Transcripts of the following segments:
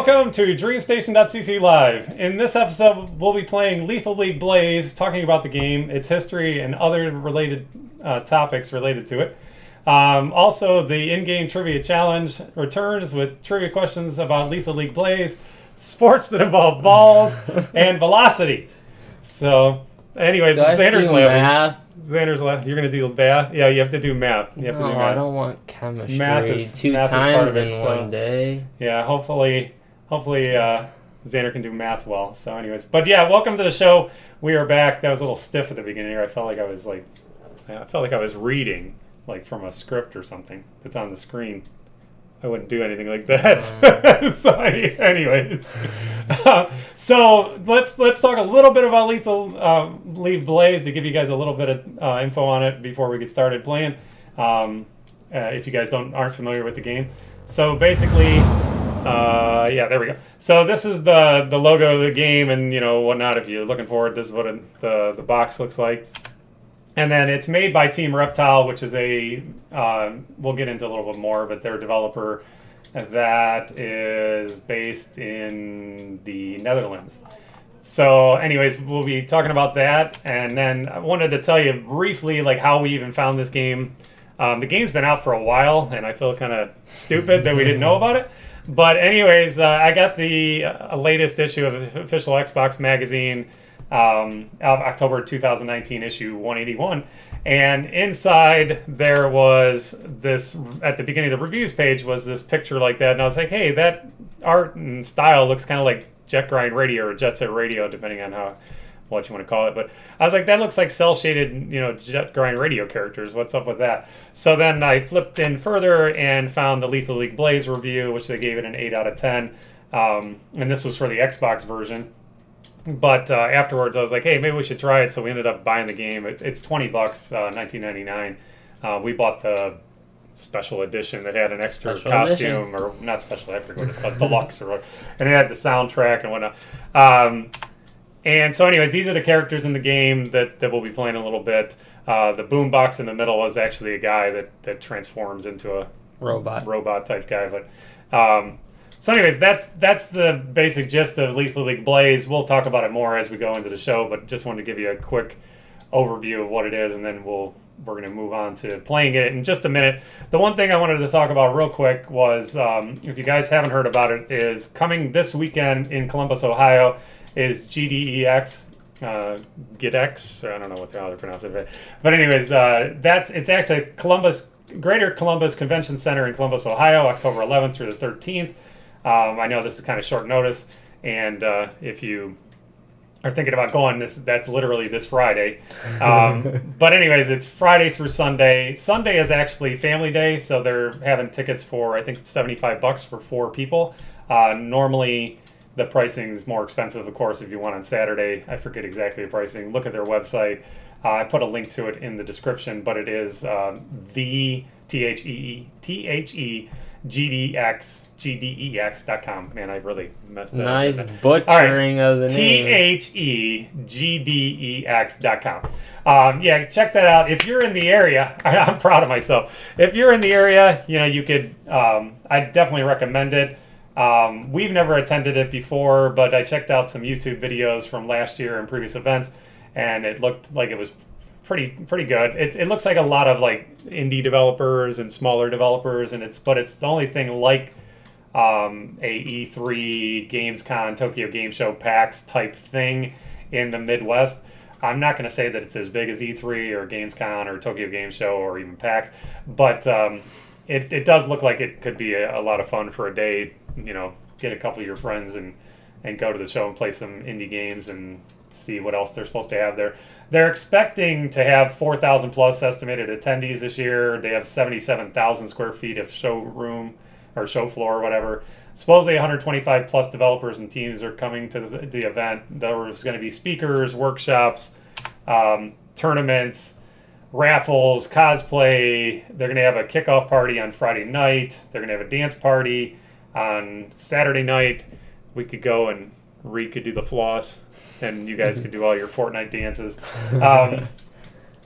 Welcome to DreamStation.cc Live. In this episode, we'll be playing Lethal League Blaze, talking about the game, its history, and other related topics related to it. Also, the in-game trivia challenge returns with trivia questions about Lethal League Blaze, sports that involve balls, and velocity. So, anyways, Xander's laughing. Xander's laughing. You're going to do math? Yeah, you have to do math. You have to do math. I don't want chemistry math two times in one day. Yeah, hopefully Xander can do math well. So anyways, but yeah, welcome to the show. We are back. That was a little stiff at the beginning here. I felt like I was reading like from a script or something that's on the screen. I wouldn't do anything like that. So anyways, so let's talk a little bit about Lethal League Blaze to give you guys a little bit of info on it before we get started playing. If you guys aren't familiar with the game, so basically, yeah, there we go. So this is the logo of the game and whatnot. If you're looking forward, this is what the box looks like. And then it's made by Team Reptile, which is we'll get into a little bit more, but they're a developer that is based in the Netherlands. So anyways, we'll be talking about that. And then I wanted to tell you briefly like how we even found this game. The game's been out for a while, and I feel kind of stupid that we didn't know about it. But anyways, I got the latest issue of official Xbox magazine, October 2019 issue 181, and inside there was this, at the beginning of the reviews page was this picture like that, and I was like, hey, that art and style looks kind of like Jet Grind Radio or Jet Set Radio, depending on what you want to call it. But I was like, that looks like cel-shaded, Jet Grind Radio characters. What's up with that? So then I flipped in further and found the Lethal League Blaze review, which they gave it an 8 out of 10, and this was for the Xbox version. But afterwards, I was like, hey, maybe we should try it. So we ended up buying the game. It's $20, $19.99. We bought the special edition that had an extra costume, or not special, I forget what it's called, deluxe, and it had the soundtrack and whatnot. And so anyways, these are the characters in the game that we'll be playing a little bit. The boombox in the middle is actually a guy that transforms into a robot type guy. But so anyways, that's the basic gist of Lethal League Blaze. We'll talk about it more as we go into the show, but just wanted to give you a quick overview of what it is, and then we're going to move on to playing it in just a minute. The one thing I wanted to talk about real quick was, if you guys haven't heard about it, is coming this weekend in Columbus, Ohio, is GDEX, GDEX, I don't know how to pronounce it, but anyways, it's actually Greater Columbus Convention Center in Columbus, Ohio, October 11th through the 13th. I know this is kind of short notice, and if you are thinking about going, that's literally this Friday. But anyways, it's Friday through Sunday. Sunday is actually Family Day, so they're having tickets for, I think, $75 for 4 people. Normally, the pricing is more expensive, of course, if you want on Saturday. I forget exactly the pricing. Look at their website. I put a link to it in the description, but it is the GDEX.com. Man, I really messed that up. Nice butchering of the name. THEGDEX.com. Yeah, check that out. If you're in the area, I'm proud of myself. If you're in the area, you could, I definitely recommend it. We've never attended it before, but I checked out some YouTube videos from last year and previous events, and it looked like it was pretty good. It looks like a lot of like indie developers and smaller developers, but it's the only thing like a E3, Gamescom, Tokyo Game Show, PAX type thing in the Midwest. I'm not going to say that it's as big as E3 or Gamescom or Tokyo Game Show or even PAX, but it does look like it could be a lot of fun for a day. Get a couple of your friends and go to the show and play some indie games and see what else they're supposed to have there. They're expecting to have 4,000 plus estimated attendees this year. They have 77,000 square feet of showroom or show floor or whatever. Supposedly 125 plus developers and teams are coming to the event. There's going to be speakers, workshops, tournaments, raffles, cosplay. They're going to have a kickoff party on Friday night. They're going to have a dance party on Saturday night. We could go and Reed could do the floss, and you guys could do all your Fortnite dances.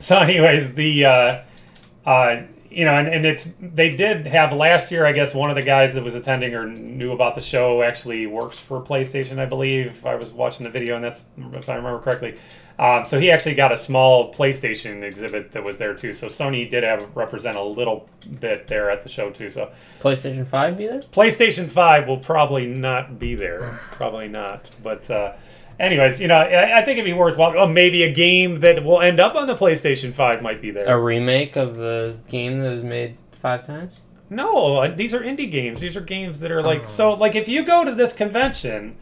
So anyways, you know, and they did have last year, I guess one of the guys that was attending or knew about the show actually works for PlayStation, I believe. I was watching the video, and that's, if I remember correctly. So he actually got a small PlayStation exhibit that was there too. So Sony did represent a little bit there at the show too. So PlayStation 5 be there? PlayStation 5 will probably not be there. Probably not. But anyways, you know, I think it'd be worthwhile. Oh, maybe a game that will end up on the PlayStation 5 might be there. A remake of a game that was made 5 times? No, these are indie games. These are games that are like, so like if you go to this convention,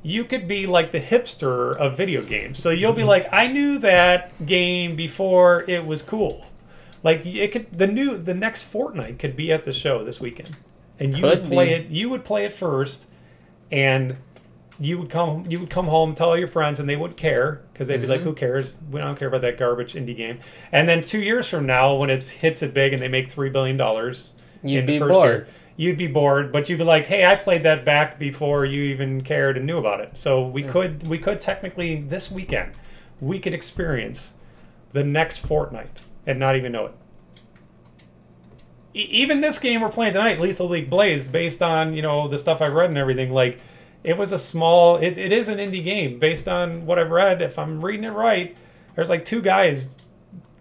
you could be like the hipster of video games. So you'll be like, I knew that game before it was cool. Like it could, the next Fortnite could be at the show this weekend, and you would play it. You would play it first, and you would come home, tell all your friends, and they wouldn't care because they'd be like, who cares? We don't care about that garbage indie game. And then 2 years from now, when it hits it big and they make $3 billion, you'd be bored. You'd be bored, but you'd be like, "Hey, I played that back before you even cared and knew about it." So we could technically this weekend, we could experience the next Fortnite and not even know it. Even this game we're playing tonight, Lethal League Blaze, based on, you know, the stuff I've read and everything, like it was a small. It is an indie game based on what I've read. If I'm reading it right, there's like 2 guys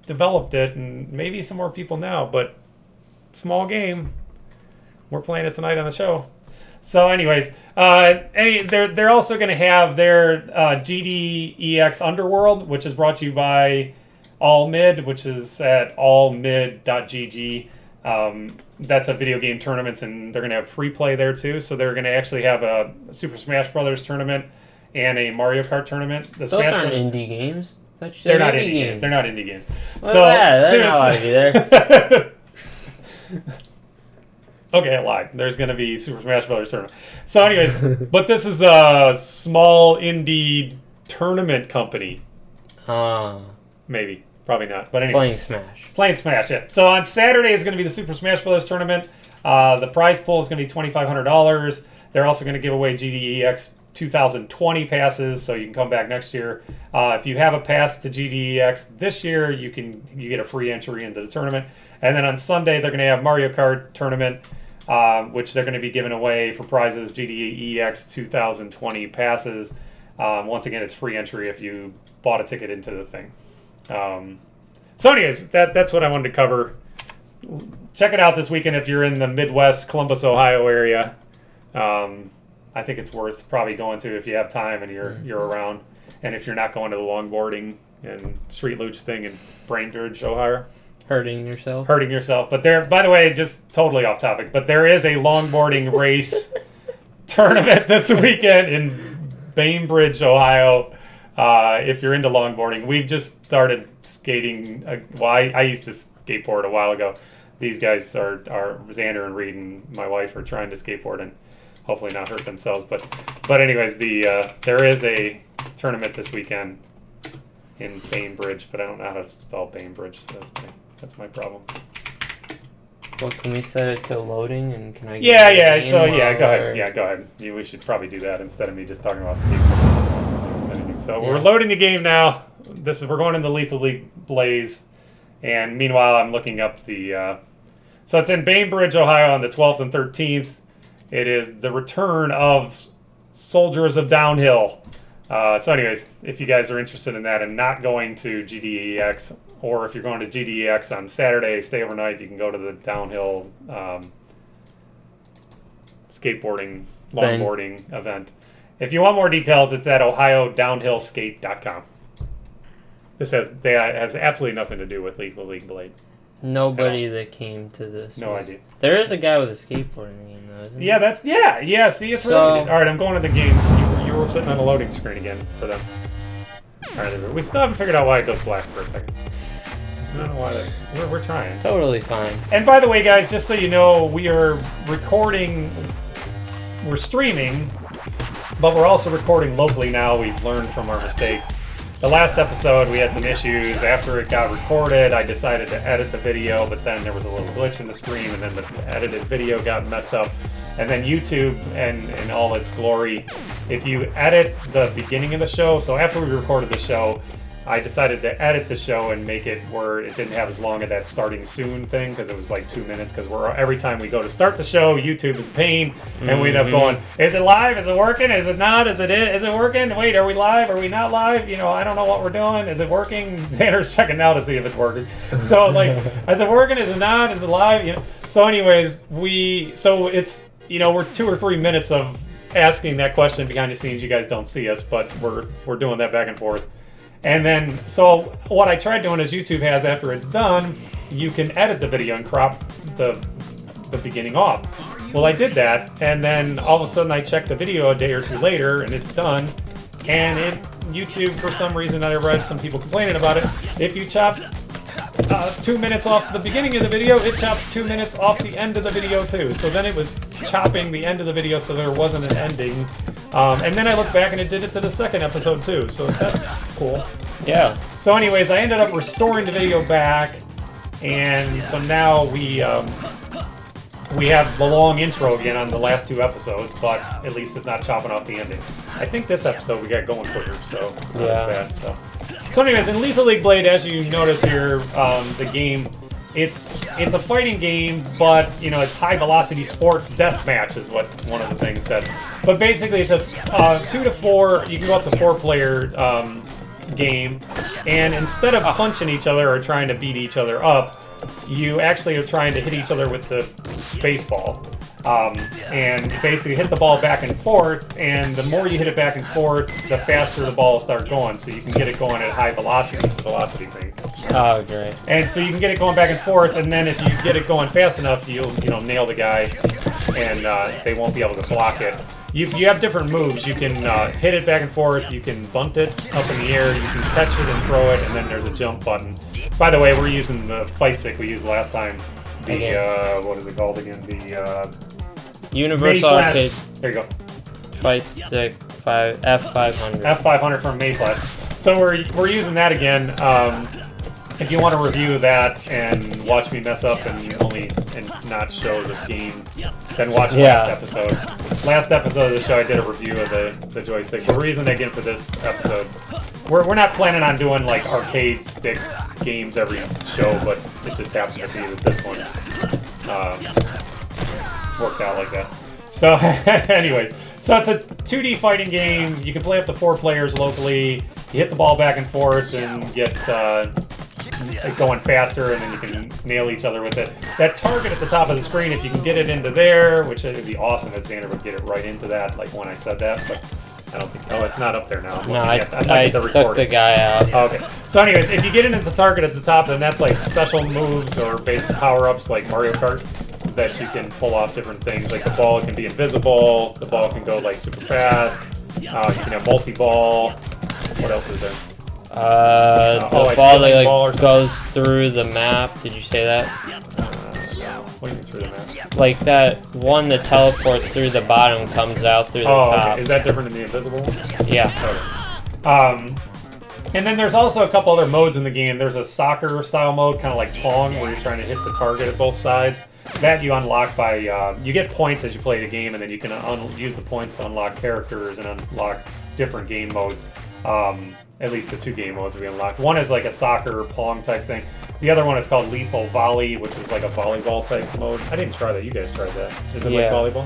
developed it, and maybe some more people now, but small game. We're playing it tonight on the show. So anyways, they're also going to have their GDEX Underworld, which is brought to you by AllMid, which is at allmid.gg. That's a video game tournaments, and they're going to have free play there too. So they're going to actually have a Super Smash Brothers tournament and a Mario Kart tournament. Those aren't indie games. They're not indie games. They're not indie games. Well, so they're not allowed to be there. Okay, I lied. There's going to be Super Smash Brothers tournament. So anyways, but this is a small indie tournament company. Maybe. Probably not. But anyway. Playing Smash. Playing Smash, yeah. So on Saturday is going to be the Super Smash Brothers tournament. The prize pool is going to be $2,500. They're also going to give away GDEX 2020 passes, so you can come back next year. If you have a pass to GDEX this year, you get a free entry into the tournament. And then on Sunday, they're going to have Mario Kart tournament, which they're going to be giving away for prizes, GDEX 2020 passes. Once again, it's free entry if you bought a ticket into the thing. So anyways, that's what I wanted to cover. Check it out this weekend if you're in the Midwest, Columbus, Ohio area. I think it's worth probably going to if you have time and you're around. And if you're not going to the longboarding and street luge thing in Bainbridge, Ohio. Hurting yourself. But there, by the way, just totally off topic, but there is a longboarding race tournament this weekend in Bainbridge, Ohio. If you're into longboarding, we've just started skating. I used to skateboard a while ago. These guys are Xander and Reed and my wife are trying to skateboard and hopefully not hurt themselves. But anyways, there is a tournament this weekend in Bainbridge, but I don't know how to spell Bainbridge, so that's my problem. Well, can we set it to loading and can I get Yeah, so yeah, go ahead. Yeah, go ahead. We should probably do that instead of me just talking about skateboarding. So we're loading the game now. We're going into Lethal League Blaze, and meanwhile I'm looking up the so it's in Bainbridge, Ohio on the 12th and 13th. It is the return of Soldiers of Downhill. So anyways, if you guys are interested in that and not going to GDEX, or if you're going to GDEX on Saturday, stay overnight, you can go to the downhill skateboarding, longboarding event. If you want more details, it's at ohiodownhillskate.com. This has absolutely nothing to do with Lethal League Blade. Nobody that came to this. No idea. There is a guy with a skateboard in the game, though, isn't there? Yeah. See, it's related. All right, I'm going to the game. You were sitting on the loading screen again for them. All right, we still haven't figured out why it goes black for a second. I don't know why. We're trying. Totally fine. And by the way, guys, just so you know, we are recording. We're streaming, but we're also recording locally now. We've learned from our mistakes. The last episode, we had some issues. After it got recorded, I decided to edit the video, but then there was a little glitch in the stream, and then the edited video got messed up. And then YouTube, and in all its glory, if you edit the beginning of the show, so after we recorded the show, I decided to edit the show and make it where it didn't have as long of that starting soon thing, because it was like 2 minutes, because every time we go to start the show, YouTube is a pain, and we end up going, is it live? Is it working? Is it not? Is it working? Wait, are we live? Are we not live? You know, I don't know what we're doing. Is it working? Xander's checking now to see if it's working. So like, is it working? Is it not? Is it live? You know. So anyways, it's, you know, we're 2 or 3 minutes of asking that question behind the scenes. You guys don't see us, but we're doing that back and forth. And then, so what I tried doing is YouTube has, after it's done, you can edit the video and crop the beginning off. Well, I did that, and then all of a sudden I checked the video a day or two later, and it's done. And YouTube, for some reason, I read some people complaining about it. If you chop 2 minutes off the beginning of the video, it chops 2 minutes off the end of the video too. So then it was chopping the end of the video so there wasn't an ending. And then I looked back and it did it to the second episode too. So that's cool. Yeah. So anyways, I ended up restoring the video back. And so now we have the long intro again on the last 2 episodes, but at least it's not chopping off the ending. I think this episode we got going quicker, so it's not as bad. So anyways, in Lethal League Blade, as you notice here, the game, it's a fighting game, but you know, it's high velocity sports deathmatch is what one of the things said. But basically, it's a 2 to 4. You can go up to 4-player game, and instead of punching each other or trying to beat each other up, you actually are trying to hit each other with the baseball. And basically hit the ball back and forth, and the more you hit it back and forth, the faster the ball will start going, so you can get it going at high velocity, the velocity thing. Oh, great. And so you can get it going back and forth, and then if you get it going fast enough, you'll nail the guy, and they won't be able to block it. You have different moves. You can hit it back and forth, you can bunt it up in the air, you can catch it and throw it, and then there's a jump button. By the way, we're using the fight stick we used last time. The, what is it called again? The, Universal Arcade. There you go. Fight stick F500. F500 from Mayflash. So we're using that again. If you want to review that and watch me mess up and not show the game, then watch the last episode. Last episode of the show, I did a review of the joystick. We're using it again for this episode. We're not planning on doing like arcade stick games every show, but it just happens to be that this one worked out like that. So anyway, so it's a 2D fighting game. You can play up to 4 players locally. You hit the ball back and forth and get going faster, and then you can nail each other with it. That target at the top of the screen, if you can get it into there, which would be awesome if Xander would get it right into that, like when I said that, but I don't think, oh, it's not up there now. No, I took the guy out. Okay. So anyways, if you get into the target at the top, then that's like special moves or basic power-ups like Mario Kart that you can pull off different things. Like the ball can be invisible, the ball can go like super fast, you can have multi-ball. What else is there? The ball that like goes through the map. Did you say that? No. What do you mean through the map? Like that one that teleports through the bottom comes out through the top. Okay. Is that different than the invisible one? Yeah. Okay. And then there's also a couple other modes in the game. There's a soccer style mode, kind of like Pong, where you're trying to hit the target at both sides. That you unlock by, you get points as you play the game, and then you can use the points to unlock characters and unlock different game modes. At least the 2 game modes we unlocked. One is like a soccer Pong type thing. The other one is called Lethal Volley, which is like a volleyball type mode. I didn't try that. You guys tried that. Is it like volleyball?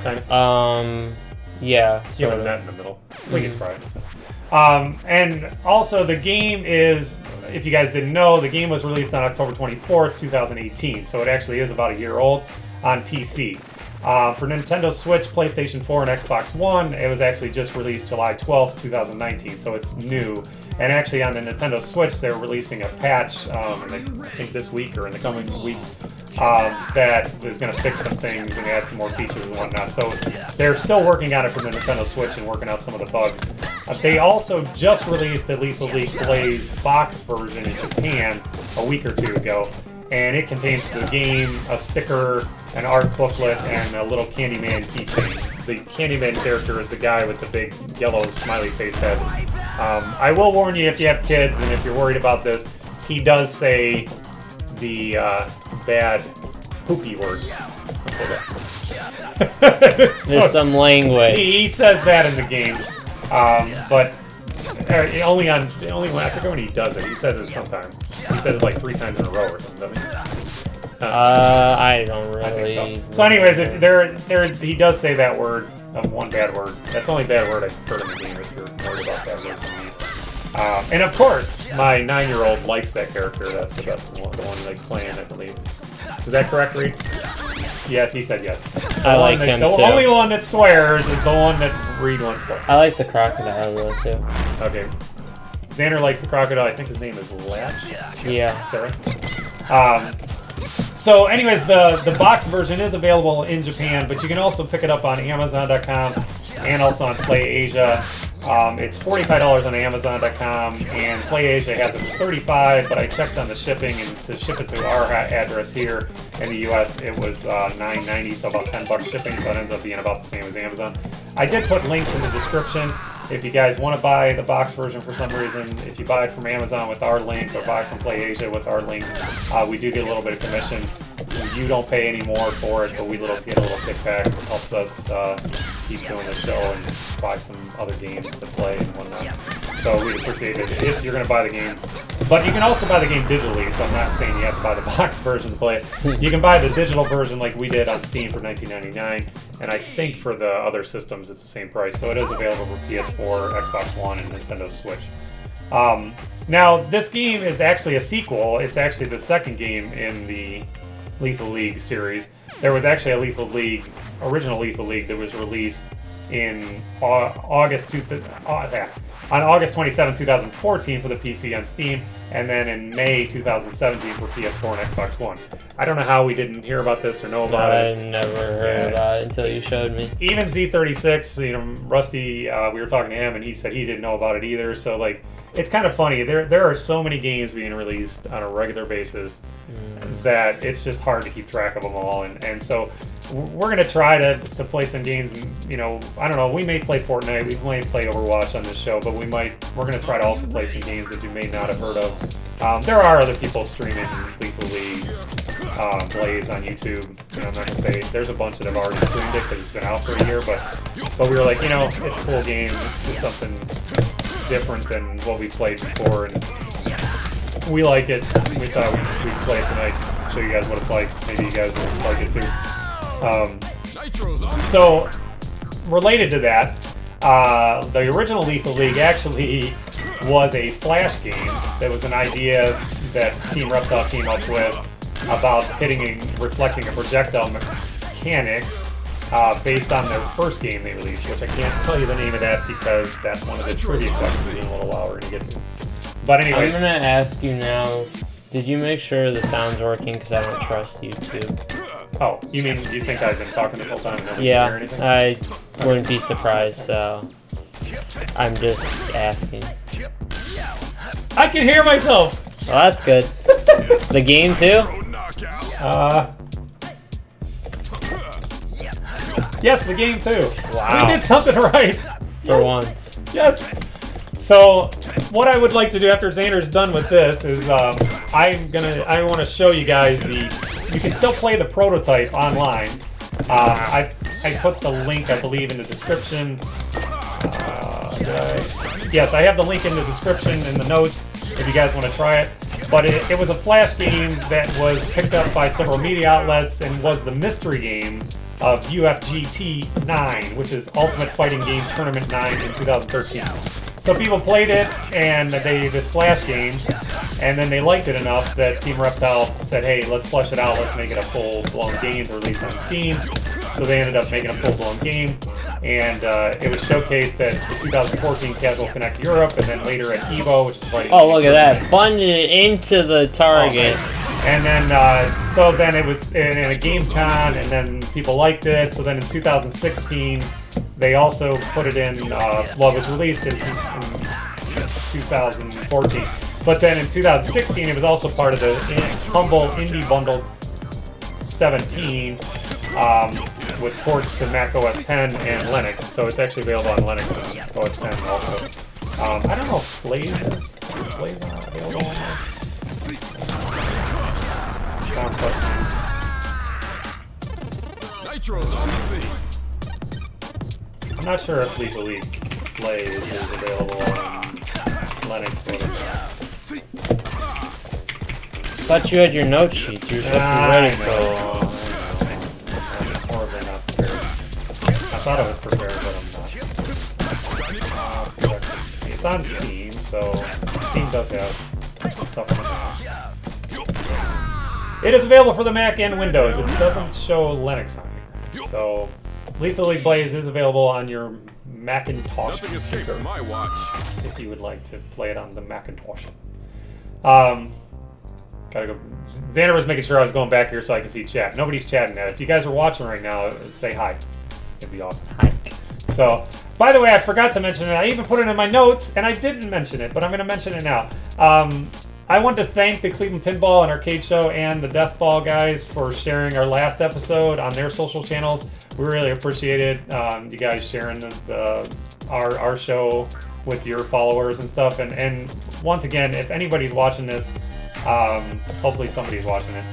Kind of. Yeah. You have a net in the middle. We can try it. So. And also the game is, if you guys didn't know, the game was released on October 24th, 2018. So it actually is about a year old on PC. For Nintendo Switch, PlayStation 4, and Xbox One, it was actually just released July 12th, 2019, so it's new. And actually on the Nintendo Switch, they're releasing a patch, I think this week or in the coming weeks, that is going to fix some things and add some more features and whatnot. So they're still working on it for the Nintendo Switch and working out some of the bugs. They also just released the Lethal League Blaze box version in Japan a week or 2 ago. And it contains the game, a sticker, an art booklet, and a little Candyman keychain. The Candyman character is the guy with the big yellow smiley face head. I will warn you if you have kids and if you're worried about this, he does say the bad poopy word. I'll say that. There's some language. He says that in the game, but Only when I forget when he does it. He says it sometimes. He says it like 3 times in a row or something, doesn't he? I don't really. I think so. So anyways, he does say that word, one bad word. That's the only bad word I've heard in the game, if you're worried about bad words in the game. And of course, my 9-year-old likes that character. That's the one like playing, I believe. Is that correct, Reed? Yes, he said yes. I like him too. The only one that swears is the one that Reed wants to play. I like the crocodile though too. Okay. Xander likes the crocodile. I think his name is Latch. Yeah. Is that right? So anyways, the box version is available in Japan, but you can also pick it up on Amazon.com and also on PlayAsia. It's $45 on Amazon.com, and PlayAsia has it for $35, but I checked on the shipping, and to ship it to our address here in the US, it was $9.90, so about $10 shipping, so it ends up being about the same as Amazon. I did put links in the description if you guys want to buy the box version for some reason. If you buy it from Amazon with our link or buy from PlayAsia with our link, we do get a little bit of commission. You don't pay any more for it, but we get a little kickback. It helps us keep doing the show and buy some other games to play and whatnot. So we'd appreciate it if you're going to buy the game. But you can also buy the game digitally, so I'm not saying you have to buy the box version to play it. You can buy the digital version like we did on Steam for $19.99, and I think for the other systems it's the same price. So it is available for PS4, Xbox One, and Nintendo Switch. Now, this game is actually a sequel. It's actually the second game in the Lethal League series. There was actually a original Lethal League that was released in August 27, 2014 for the PC on Steam, and then in May 2017 for PS4 and Xbox One. I don't know how we didn't hear about this or know about it. I never heard about it until you showed me. Even Z36, Rusty, we were talking to him, and he said he didn't know about it either. So like, it's kind of funny. There are so many games being released on a regular basis that it's just hard to keep track of them all. And so we're going to try to play some games. I don't know. We may play Fortnite. We may play Overwatch on this show, but we're going to try to also play some games that you may not have heard of. There are other people streaming Lethal League, Blaze on YouTube. I'm not going to say there's a bunch that have already streamed it because it's been out for a year, but we were like, it's a cool game. It's something different than what we played before, and we like it. We thought we'd play it tonight and show you guys what it's like. Maybe you guys will like it too. So, related to that, the original Lethal League actually was a Flash game. That was an idea that Team Reptile came up with about hitting and reflecting a projectile mechanics based on their first game they released, which I can't tell you the name of that because that's one of the trivia questions in a little while we're going to get to. But anyways, I'm going to ask you now, did you make sure the sound's working? Because I don't trust YouTube. Oh, you mean you think I've been talking this whole time and nobody yeah, hear anything? I wouldn't be surprised, so I'm just asking. I can hear myself! Well, that's good. The game too? Yes, the game too. Wow. We did something right. For once. Yes. So, what I would like to do after Xander's done with this is, I want to show you guys you can still play the prototype online. I put the link, I believe, in the description. Yes, I have the link in the description in the notes if you guys want to try it. But it was a Flash game that was picked up by several media outlets and was the mystery game of UFGT 9, which is Ultimate Fighting Game Tournament 9 in 2013. So people played it, and this Flash game, and then they liked it enough that Team Reptile said, hey, let's flesh it out, let's make it a full-blown game to release on Steam. So they ended up making a full-blown game, and it was showcased at the 2014 Casual Connect Europe, and then later at EVO, which is fighting. Oh, look at that. Bundled it into the target. Okay. And then, so then it was in a GamesCon, and then people liked it. So then in 2016, they also put it in, well, it was released in 2014. But then in 2016, it was also part of the Humble Indie Bundle 17 with ports to Mac OS X and Linux. So it's actually available on Linux and OS X also. I don't know if Blaze is not available on there. I'm not sure if Lethal League Blaze is available on Linux a little bit. Thought you had your note sheets. You were supposed to be ready for it. I'm horribly not prepared. I thought I was prepared, but I'm not. It's on Steam, so Steam does have stuff on the Mac. It is available for the Mac and Windows. It doesn't show Linux on here. So Lethally Blaze is available on your Macintosh computer if you would like to play it on the Macintosh. Gotta go. Xander was making sure I was going back here so I can see chat. Nobody's chatting now. If you guys are watching right now, say hi. It'd be awesome. Hi. So, by the way, I forgot to mention it. I even put it in my notes, and I didn't mention it, but I'm going to mention it now. I want to thank the Cleveland Pinball and Arcade Show and the Deathball guys for sharing our last episode on their social channels. We really appreciate it. You guys sharing our show with your followers and stuff. And once again, if anybody's watching this, hopefully somebody's watching it.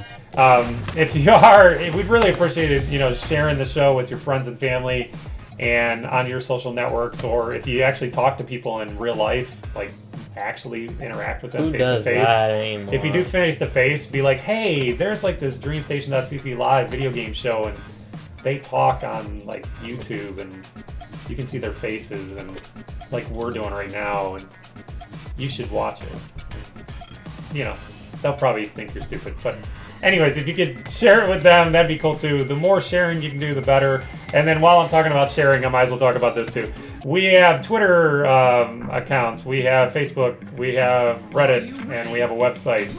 If you are, we'd really appreciate it, sharing the show with your friends and family and on your social networks, or if you actually talk to people in real life, like actually interact with them face to face. If you do face to face, be like, hey, there's like this DreamStation.cc live video game show, and they talk on like YouTube, and you can see their faces, and like we're doing right now, and you should watch it. They'll probably think you're stupid, but anyways, if you could share it with them, that'd be cool too. The more sharing you can do, the better. And then while I'm talking about sharing, I might as well talk about this too. We have Twitter accounts, we have Facebook, we have Reddit, and we have a website.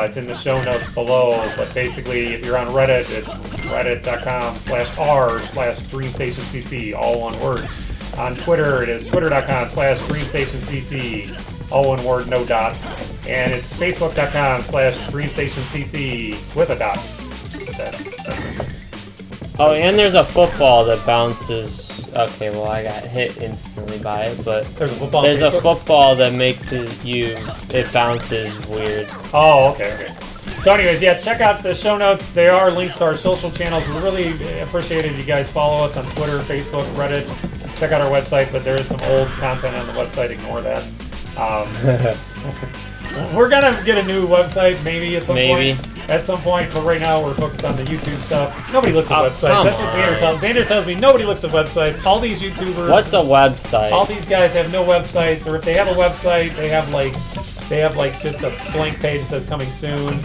It's in the show notes below, but basically if you're on Reddit, it's reddit.com/r/DreamStationcc, all one word. On Twitter, it is twitter.com/DreamStationcc, all one word, no dot. And it's facebook.com/DreamStationcc with a dot. Oh, and there's a football that bounces. Okay, well, I got hit instantly by it, but there's a football that makes it bounces weird. Oh, okay. So anyways, yeah, check out the show notes. There are links to our social channels. We really appreciate it if you guys follow us on Twitter, Facebook, Reddit. Check out our website, but there is some old content on the website. Ignore that. We're gonna get a new website maybe at some point. At some point, but right now we're focused on the YouTube stuff. Nobody looks at websites. That's what Xander tells me. Xander tells me nobody looks at websites. All these YouTubers. What's a website? All these guys have no websites, or if they have a website, they have like just a blank page that says coming soon.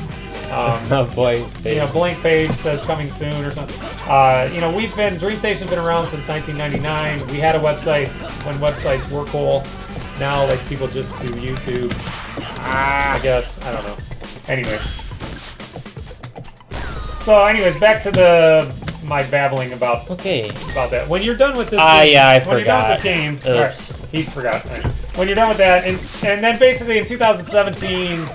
A blank page. Blank page says coming soon or something. DreamStation's been around since 1999. We had a website when websites were cool. Now, like, people just do YouTube. I guess. I don't know. Anyway. So, anyways, back to my babbling about that. When you're done with this game, I when you're done with this game, right, he forgot. Right. When you're done with that, and then basically in 2017,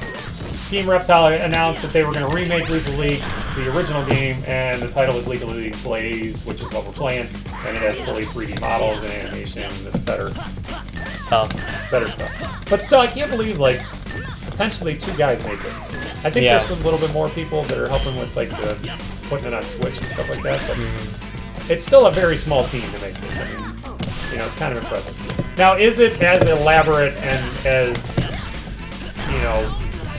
Team Reptile announced that they were going to remake Lethal League, the original game, and the title is Lethal Blaze, which is what we're playing, and it has fully 3D models and animation. It's better stuff. But still, I can't believe, like, potentially 2 guys made this. I think there's a little bit more people that are helping with, like, the putting it on Switch and stuff like that, but it's still a very small team to make this. I mean, it's kind of impressive. Now, is it as elaborate and as,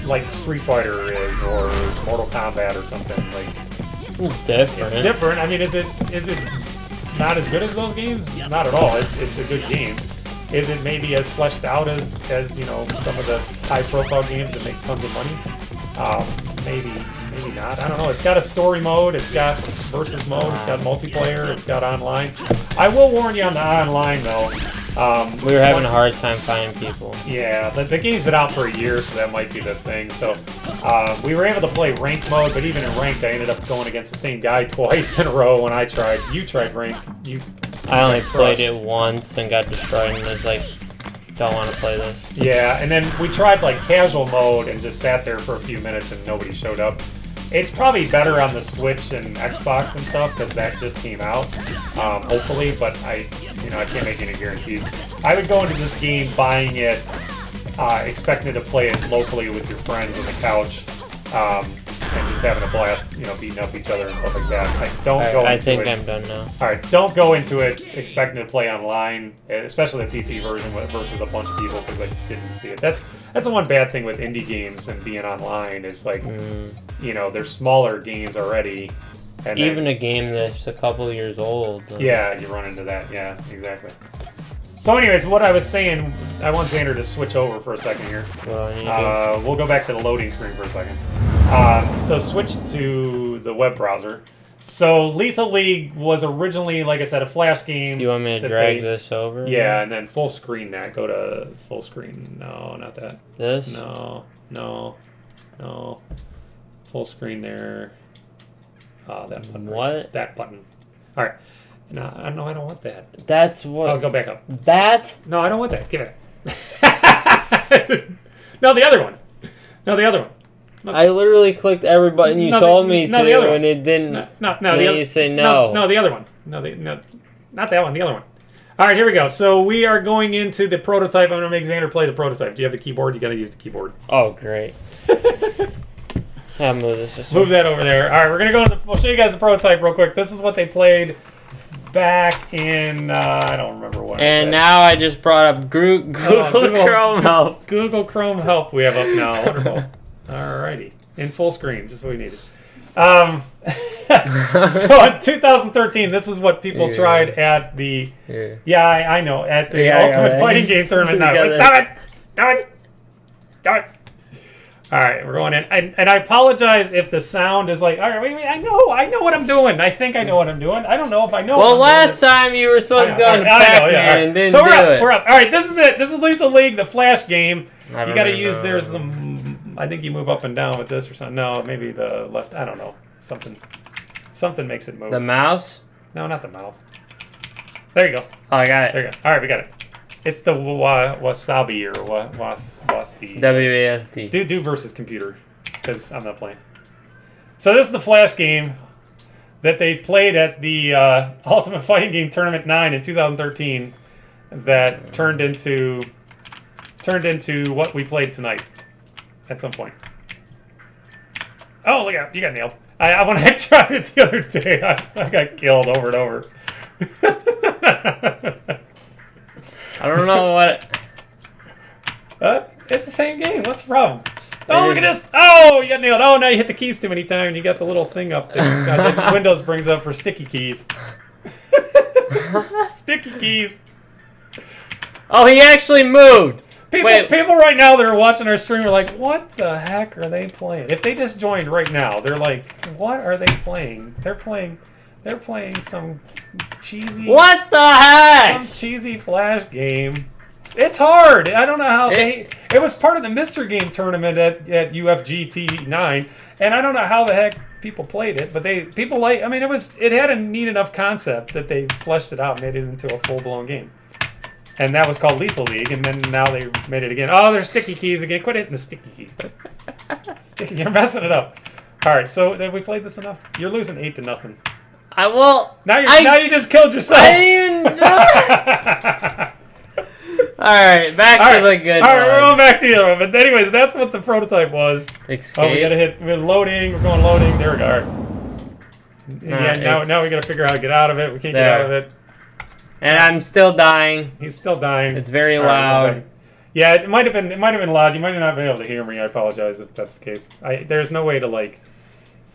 like Street Fighter is, or Mortal Kombat or something? Like, it's different. It's different. I mean, is it not as good as those games? Not at all. It's a good game. Is it maybe as fleshed out as some of the high-profile games that make tons of money? Maybe not. I don't know. It's got a story mode. It's got versus mode. It's got multiplayer. It's got online. I will warn you on the online though. We were having a hard time finding people. Yeah, the game's been out for a year, so that might be the thing. So we were able to play ranked mode, but even in ranked, I ended up going against the same guy twice in a row when I tried. You tried ranked. I only played it once and got destroyed, and was like, don't want to play this. Yeah, and then we tried like casual mode and just sat there for a few minutes and nobody showed up. It's probably better on the Switch and Xbox and stuff because that just came out, hopefully. But I can't make any guarantees. I would go into this game buying it, expecting to play it locally with your friends on the couch, and just just having a blast, you know, beating up each other and stuff like that. Like, don't go into it. I think I'm done now. All right, don't go into it expecting to play online, especially the PC version versus a bunch of people because they didn't see it. That's the one bad thing with indie games and being online is like, you know, they're smaller games already. And even a game that's a couple years old. Yeah, you run into that. Yeah, exactly. So anyways, what I was saying, I want Xander to switch over for a second here. We'll go back to the loading screen for a second. So switch to the web browser. So Lethal League was originally, like I said, a Flash game. Do you want me to drag this over? Yeah, and then full screen that. Go to full screen. No, not that. This? No. Full screen there. Oh, that button. What? Right. That button. All right. No, I don't want that. That's what. I'll go back up. That? No, I don't want that. Give it. No, the other one. No, the other one. No. I literally clicked every button you told me to, and it didn't. No, then you say no. No, the other one. No, not that one. The other one. All right, here we go. So we are going into the prototype. I'm going to make Xander play the prototype. Do you have the keyboard? You got to use the keyboard. Oh, great. I'll move this. Move that over there. All right, we're going to go into. We'll show you guys the prototype real quick. This is what they played back in. I don't remember what. And now I just brought up Google Chrome Help. Google Chrome Help. We have up now. Wonderful. Alrighty, in full screen, just what we needed. So in 2013, this is what people tried at the. Yeah, I know, at the Ultimate Fighting Game Tournament. No, stop it! All right, we're going in, and I apologize if the sound is like. All right, wait, I know what I'm doing. I think I know what I'm doing. I don't know if I know. Well, last time you were supposed to go into Pac-Man and didn't do it. We're up. All right, this is it. This is Lethal League, the Flash game. You got to use. There's some. I think you move up and down with this or something. No, maybe the left. I don't know. Something makes it move. The mouse? No, not the mouse. There you go. Oh, I got it. There you go. All right, we got it. It's the wasabi or wasd. WASD. Do versus computer, because I'm not playing. So this is the Flash game that they played at the Ultimate Fighting Game Tournament 9 in 2013. That turned into what we played tonight. At some point. Oh, look out. You got nailed. When I tried it the other day, I got killed over and over. I don't know what... It's the same game. What's the problem? Oh, look at this. Oh, you got nailed. Oh, now you hit the keys too many times and you got the little thing up that Windows brings up for sticky keys. Sticky keys. Oh, he actually moved. People right now that are watching our stream are like, what the heck are they playing? If they just joined right now, they're like, what are they playing? They're playing some cheesy... What the heck? Some cheesy Flash game. It's hard. I don't know how it was part of the Mr. Game tournament at UFGT 9, and I don't know how the heck people played it, but people like... I mean, it had a neat enough concept that they fleshed it out and made it into a full-blown game. And that was called Lethal League, and then now they made it again. Oh, there's sticky keys again. Quit hitting the sticky keys. You're messing it up. All right, so have we played this enough? You're losing 8-0. Now you just killed yourself. I didn't even know. All right, back to the good one. All right, we're going back to the other one. But anyways, that's what the prototype was. Escape. Oh, we got to hit. We're loading. We're going loading. There we go. All right. Now we got to figure out how to get out of it. We can't get out of it. And I'm still dying. He's still dying. It's very loud. Right, yeah, it might have been loud. You might not be able to hear me. I apologize if that's the case. There's no way to like.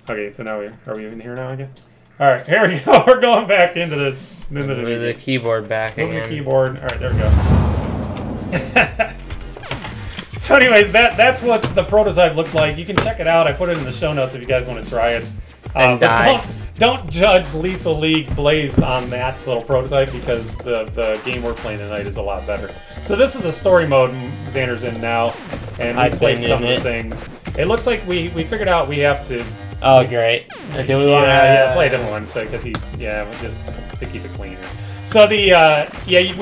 Okay, so now are we in here now again? All right, here we go. We're going back into the keyboard back again. The keyboard. All right, there we go. So, anyways, that's what the prototype looked like. You can check it out. I put it in the show notes if you guys want to try it. And don't judge Lethal League Blaze on that little prototype because the game we're playing tonight is a lot better. So this is the story mode Xander's in now, and we played some of the things. It looks like we figured out we have to. Oh, great! Do we want to play a different one? So because just to keep it cleaner. So we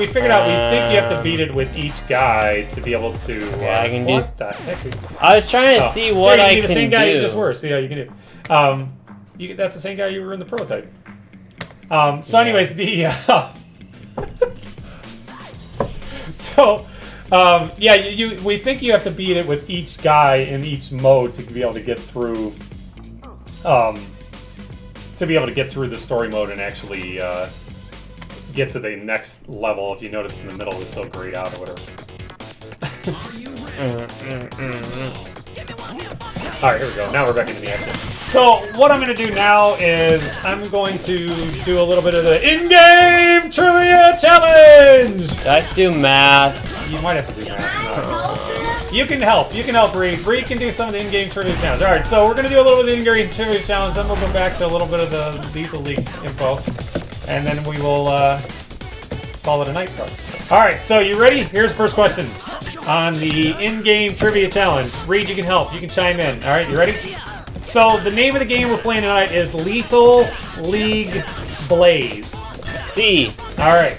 figured out we think you have to beat it with each guy to be able to. I can do. What the heck? I was trying to see what I can do. The same guy you just were. See how you can do. That's the same guy you were in the prototype. Anyways, we think you have to beat it with each guy in each mode to be able to get through to be able to get through the story mode and actually get to the next level. If you notice in the middle, it's still grayed out or whatever. Alright, here we go. Now we're back into the action. So, what I'm going to do now is I'm going to do a little bit of the in-game trivia challenge! Let's do math. You might have to do math. No. You can help. You can help Reed. Reed can do some of the in-game trivia challenge. Alright, so we're going to do a little bit of the in-game trivia challenge, then we'll go back to a little bit of the Lethal League info, and then we will call it a night pro. Alright, so you ready? Here's the first question on the in-game trivia challenge. Reed, you can help. You can chime in. Alright, you ready? So, the name of the game we're playing tonight is Lethal League Blaze. C. Alright.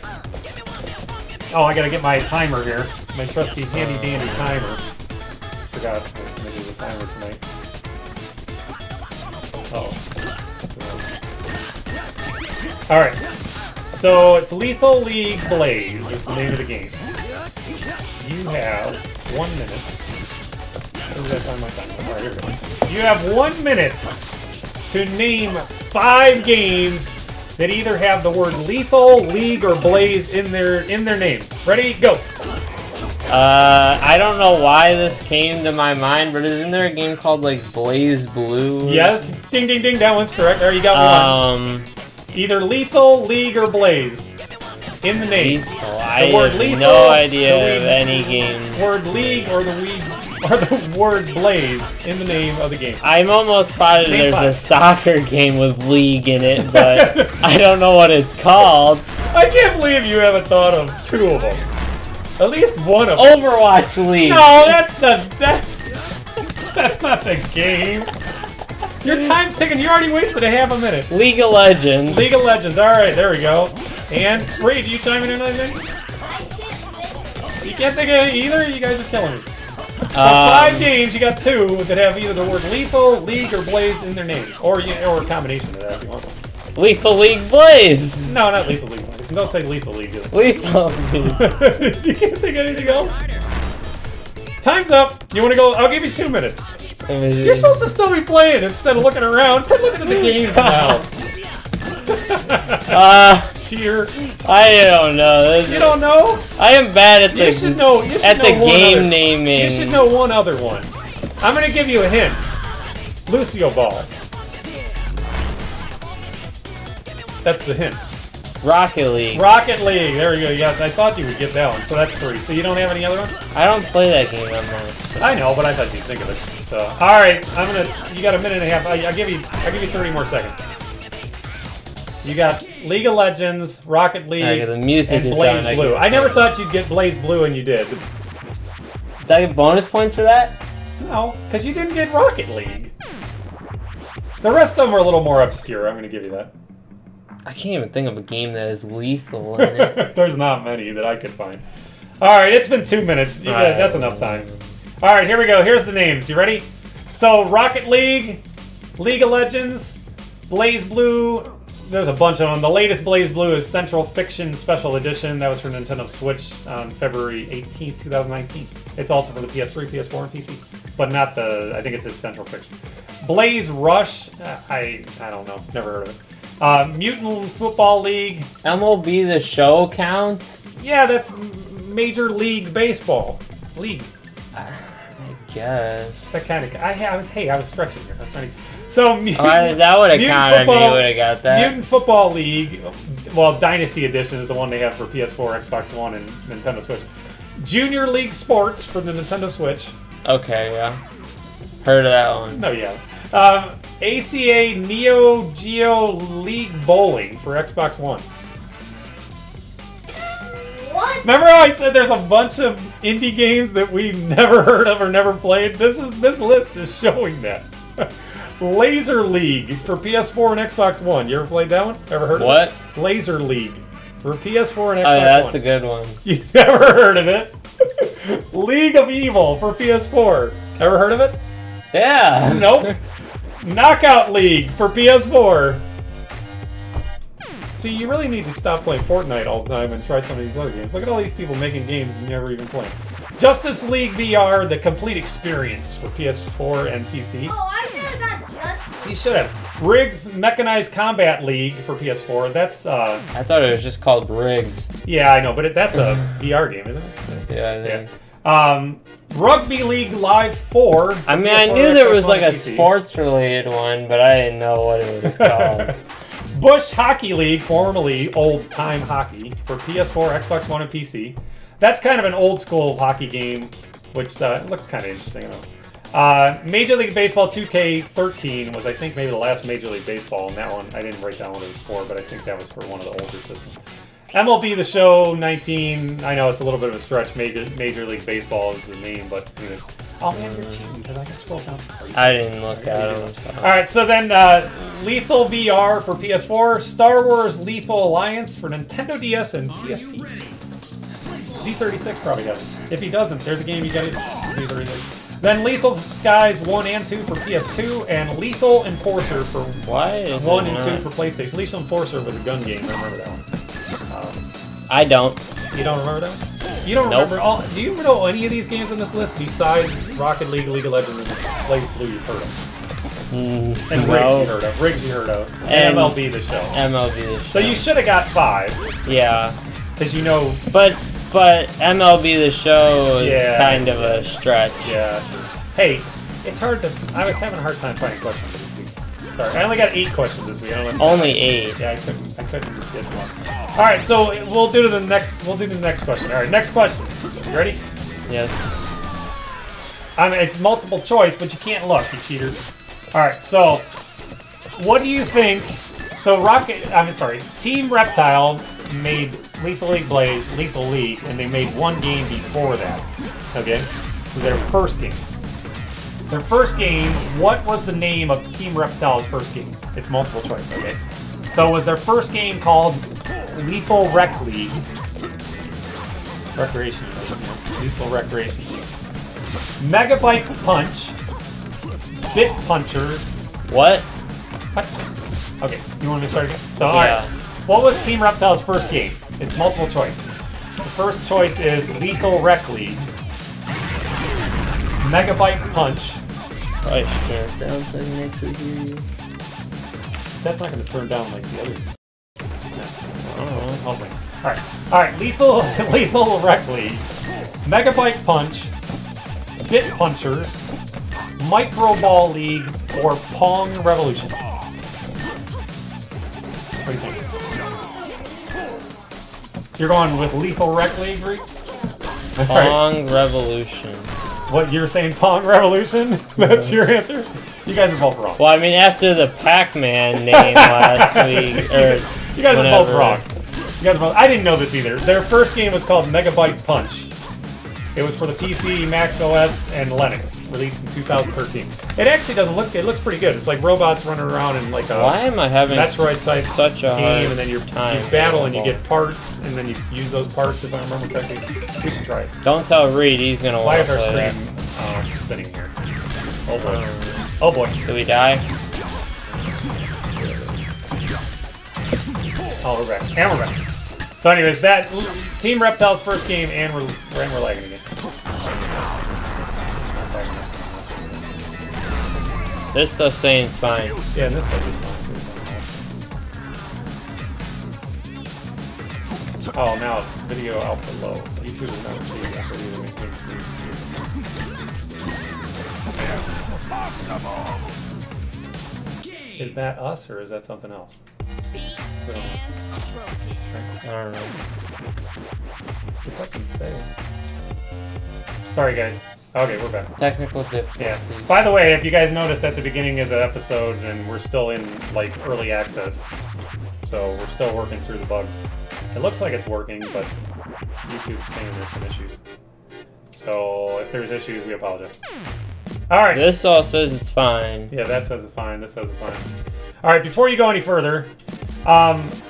Oh, I gotta get my timer here. My trusty handy-dandy timer. Forgot to do the timer tonight. Oh. Alright. So, it's Lethal League Blaze is the name of the game. You have 1 minute. As soon as I find my timer. Alright, here we go. You have 1 minute to name 5 games that either have the word Lethal, League, or Blaze in their name. Ready? Go! I don't know why this came to my mind, but isn't there a game called, like, Blaze Blue? Yes. Ding, ding, ding. That one's correct. Alright, you got one. Either Lethal, League, or Blaze in the name. Lethal. I have no idea of any game. Word League or the word Blaze in the name of the game. I'm almost positive there's a soccer game with League in it, but I don't know what it's called. I can't believe you haven't thought of 2 of them. At least one of them. Overwatch League. No, that's not the game. Your time's ticking. You already wasted a half a minute. League of Legends. League of Legends. All right, there we go. And Reed, you chiming in on anything? You can't think of it either. You guys are killing me. So 5 games. You got 2 that have either the word Lethal, League, or Blaze in their names, or a combination of that if you want. Lethal League Blaze. No, not Lethal League Blaze. Don't say Lethal League. Lethal League. You can't think of anything else. Time's up. You want to go? I'll give you 2 minutes. You're supposed to still be playing instead of looking around. Quit looking at the games now. Cheer. I don't know. You don't know? I am bad at the game naming. You should know one other one. I'm going to give you a hint. Lucio Ball. That's the hint. Rocket League. Rocket League. There we go. Yes, I thought you would get that one. So that's 3. So you don't have any other ones? I don't play that game that much. I know, but I thought you'd think of it. So, all right, you got a minute and a half. I'll give you 30 more seconds. You got League of Legends, Rocket League, the music and Blaze Blue. I never thought you'd get Blaze Blue, and you did. Did I get bonus points for that? No, because you didn't get Rocket League. The rest of them are a little more obscure. I'm going to give you that. I can't even think of a game that is lethal in it. There's not many that I could find. All right, it's been 2 minutes. That's enough time. All right, here we go. Here's the names. You ready? So, Rocket League, League of Legends, Blaze Blue. There's a bunch of them. The latest Blaze Blue is Central Fiction Special Edition. That was for Nintendo Switch on February 18th, 2019. It's also for the PS3, PS4, and PC. But not the... I think it's just Central Fiction. Blaze Rush. I don't know. Never heard of it. Mutant Football League. MLB The Show counts? Yeah, that's Major League Baseball. League. I guess. That kind of... I was stretching here. I was trying to... So, that would have counted if you would have got that. Mutant Football League, well, Dynasty Edition is the one they have for PS4, Xbox One, and Nintendo Switch. Junior League Sports for the Nintendo Switch. Okay, yeah. Heard of that one. No, yeah. ACA Neo Geo League Bowling for Xbox One. What? Remember how I said there's a bunch of indie games that we've never heard of or never played? This list is showing that. Laser League for PS4 and Xbox One. You ever played that one? Ever heard of it? What? Laser League for PS4 and Xbox One. Oh, yeah, that's a good one. You never heard of it? League of Evil for PS4. Ever heard of it? Yeah. Nope. Knockout League for PS4. See, you really need to stop playing Fortnite all the time and try some of these other games. Look at all these people making games you never even play. Justice League VR, the complete experience for PS4 and PC. Oh, I should have got Justice You should have. Riggs Mechanized Combat League for PS4. That's I thought it was just called Riggs. yeah, I know, but that's a VR game, isn't it? Yeah, I think. Rugby League Live 4. I mean, I knew there was like a sports-related one, but I didn't know what it was called. Bush Hockey League, formerly Old Time Hockey, for PS4, Xbox One, and PC. That's kind of an old school hockey game, which looks kind of interesting. Major League Baseball 2K13 was, I think, maybe the last Major League Baseball, and that one, I didn't write down what it was for, but I think that was for one of the older systems. MLB The Show 19, I know it's a little bit of a stretch, Major League Baseball is the name, but anyways. Oh man, you're cheating, because I can scroll down. I didn't look at them. Alright, so then Lethal VR for PS4, Star Wars Lethal Alliance for Nintendo DS and PSP. Z36 probably has it. If he doesn't, there's a game you gotta Z36. Then Lethal Skies 1 and 2 for PS2, and Lethal Enforcer for 1 and 2 for PlayStation. Lethal Enforcer was a gun game, I remember that one. I don't. You don't remember that one? You don't remember all? Do you know any of these games on this list besides Rocket League, League of Legends, and Blaze Blue you've heard of? And Riggs you heard of. Riggs you heard of. And MLB The Show. MLB The Show. So you should have got 5. Yeah. Because you know... But MLB The Show is kind of a stretch. Yeah. Hey, it's hard to... I was having a hard time finding questions this week. Sorry, I only got 8 questions this week. Only 8. Yeah, I couldn't get one. All right, so we'll do the next question. All right, next question. You ready? Yes. I mean, it's multiple choice, but you can't look, you cheater. All right, so what do you think? So Team Reptile made Lethal League Blaze, Lethal League, and they made one game before that. Okay, so their first game. Their first game. What was the name of Team Reptile's first game? It's multiple choice. Okay. So was their first game called Lethal Rec League? Recreation League. Lethal Recreation League. Megabyte Punch. Bit Punchers. What? Okay, you want me to start again? So, alright. What was Team Reptile's first game? It's multiple choice. The first choice is Lethal Rec League. Megabyte Punch. Right, turn us down so I can actually hear you. That's not going to turn down like the other. Hopefully. Alright, Lethal Rec League, Megabyte Punch, Bit Punchers, Micro Ball League, or Pong Revolution. What do you think? You're going with Lethal Rec League, Reek? Pong Revolution. What, you're saying Pong Revolution? That's your answer? You guys are both wrong. Well, I mean, after the Pac-Man name last week, or you guys are both wrong. You guys are both, I didn't know this either. Their first game was called Megabyte Punch. It was for the PC, Mac OS, and Linux, released in 2013. It actually doesn't look, it looks pretty good. It's like robots running around in like a Why am I having Metroid type such a game, and then you battle and you get get parts, and then you use those parts, if I remember correctly. We should try it. Don't tell Reed, he's gonna Why want is to our play stream that. spinning here? Oh boy. Oh boy. Do we die? Oh, we're back. And we're back. So anyways, that Team Reptile's first game, and we're lagging again. This stuff's saying it's fine. Yeah, this stuff is fine. Oh, now video output low. YouTube is not achieving after either making. Is that us or is that something else? We don't know. I don't know. It doesn't say. Sorry, guys. Okay, we're back. Technical difficulties. Yeah. By the way, if you guys noticed at the beginning of the episode, and we're still in like early access, so we're still working through the bugs. It looks like it's working, but YouTube's saying there's some issues. So if there's issues, we apologize. All right. This all says it's fine. Yeah, that says it's fine. This says it's fine. All right. Before you go any further,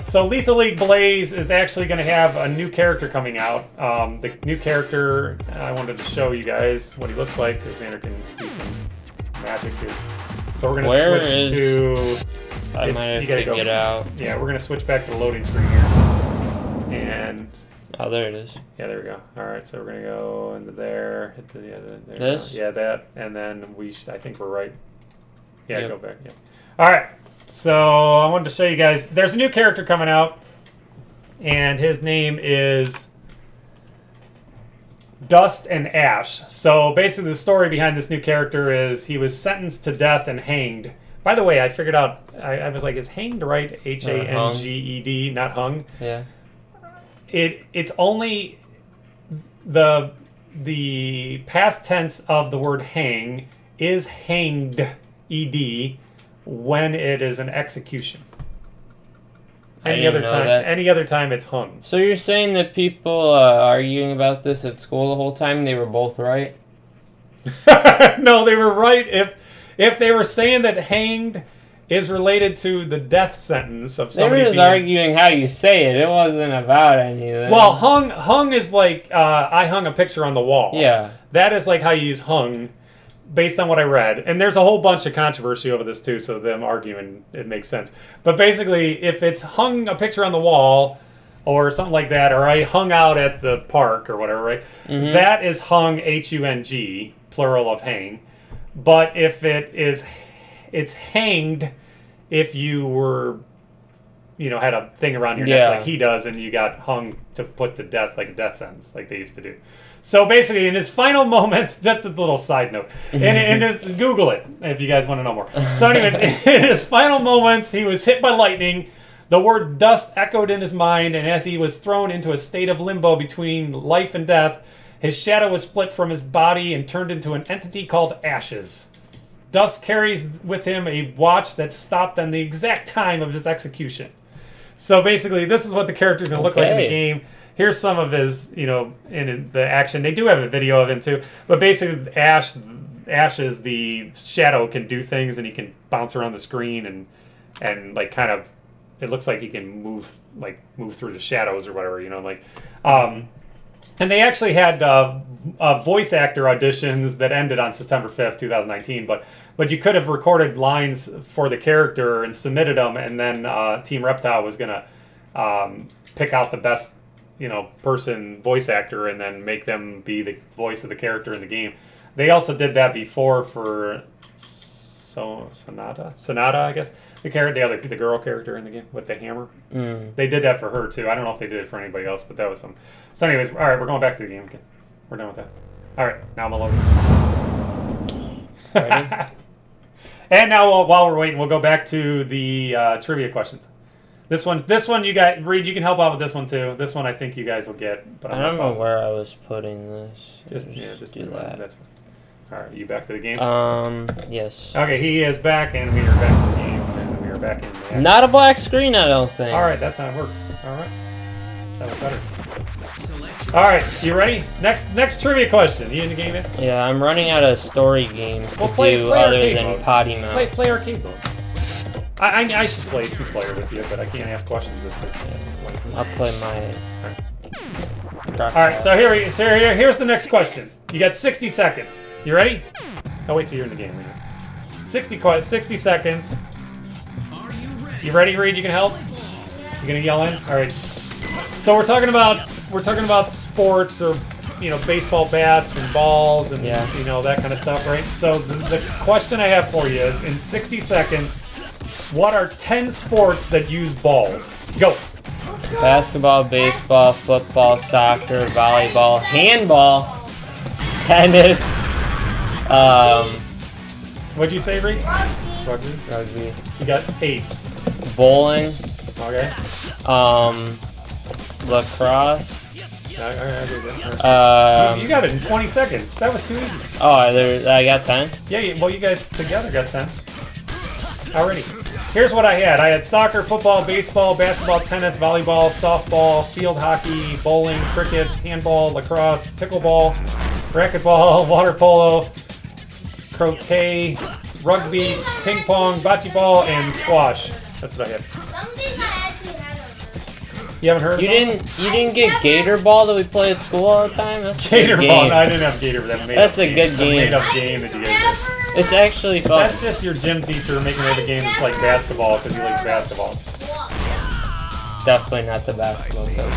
so Lethal League Blaze is actually going to have a new character coming out. The new character, I wanted to show you guys what he looks like, because Xander can do some magic here. So we're going to switch to... I might have to get out. Yeah, we're going to switch back to the loading screen here. And... Oh, there it is. Yeah, there we go. All right, so we're going to go into there. Hit the, there this? yeah, that. And then I think we're right. Yeah, Yep. go back. Yeah. All right. So I wanted to show you guys. There's a new character coming out, and his name is Dust and Ash. So basically, the story behind this new character is he was sentenced to death and hanged. By the way, I figured out. I was like, is hanged right? Hanged, not hung. Yeah. It's only the past tense of the word hang is hanged, ed, when it is an execution. Any other time it's hung. So you're saying that people arguing about this at school the whole time, they were both right? No, they were right if they were saying that hanged is related to the death sentence of somebody. They were just arguing how you say it. It wasn't about anything. Well, hung is like I hung a picture on the wall. Yeah. That is like how you use hung, based on what I read. And there's a whole bunch of controversy over this too, so them arguing, it makes sense. But basically, if it's hung a picture on the wall or something like that, or I hung out at the park or whatever, right? Mm-hmm. That is hung, H-U-N-G, plural of hang. But if it's hanged if you were, had a thing around your neck like he does, and you got hung to put to death, like a death sentence, like they used to do. So basically, in his final moments, just a little side note, Google it if you guys want to know more. So anyways, in his final moments, he was hit by lightning. The word dust echoed in his mind, and as he was thrown into a state of limbo between life and death, his shadow was split from his body and turned into an entity called Ashes. Dust carries with him a watch that stopped on the exact time of his execution. So basically, this is what the character is going to look like in the game. Here's some of his, in the action. They do have a video of him too. But basically, Ash is the shadow, can do things, and he can bounce around the screen and like kind of, it looks like he can move through the shadows or whatever, and they actually had voice actor auditions that ended on September 5th, 2019. But you could have recorded lines for the character and submitted them, and then Team Reptile was gonna pick out the best, person, voice actor, and then make them be the voice of the character in the game. They also did that before for Sonata, I guess, the girl character in the game with the hammer. They did that for her too. I don't know if they did it for anybody else, but that was some. So anyways, all right, we're going back to the game. Okay, we're done with that. All right, now I'm alone. And now while we're waiting, we'll go back to the trivia questions. This one, you guys, Reed, you can help out with this one too. This one I think you guys will get. But I don't know where I was putting this. Just do that. That's fine. All right, you back to the game? Yes. Okay, he is back, and we are back to the game, and we are back in the action. Not a black screen, I don't think. All right, that's how it works. All right, that was better. All right, you ready? Next trivia question. You in the game yet? Yeah, I'm running out of story games to play do other arcade than mode. potty mouth. Play arcade mode. I should play 2-player with you, but I can't ask questions this way. I'll play my. All right, so here's the next question. You got 60 seconds. You ready? Oh wait, so you're in the game. 60 seconds. You ready, Reed? You can help. You gonna yell in? All right. So we're talking about sports, or baseball bats and balls and that kind of stuff, right? So the question I have for you is, in 60 seconds, what are 10 sports that use balls? Go. Basketball, baseball, football, soccer, volleyball, handball, tennis. What'd you say, Reed? Rugby. You got 8. Bowling. Okay. Lacrosse. You got it in 20 seconds. That was too easy. Oh, I got 10? Yeah, well, you guys together got 10. Alrighty. Here's what I had. I had soccer, football, baseball, basketball, tennis, volleyball, softball, field hockey, bowling, cricket, handball, lacrosse, pickleball, racquetball, water polo, croquet, rugby, ping pong, bocce ball, and squash. That's what I had. You haven't heard of You didn't get Gator Ball that we play at school all the time? That's Gator Ball? No, I didn't have Gator, but that's a good game. Made up game that you guys did. It's actually fun. That's just your gym teacher making every game that's like basketball because he likes basketball. Definitely not the basketball coach.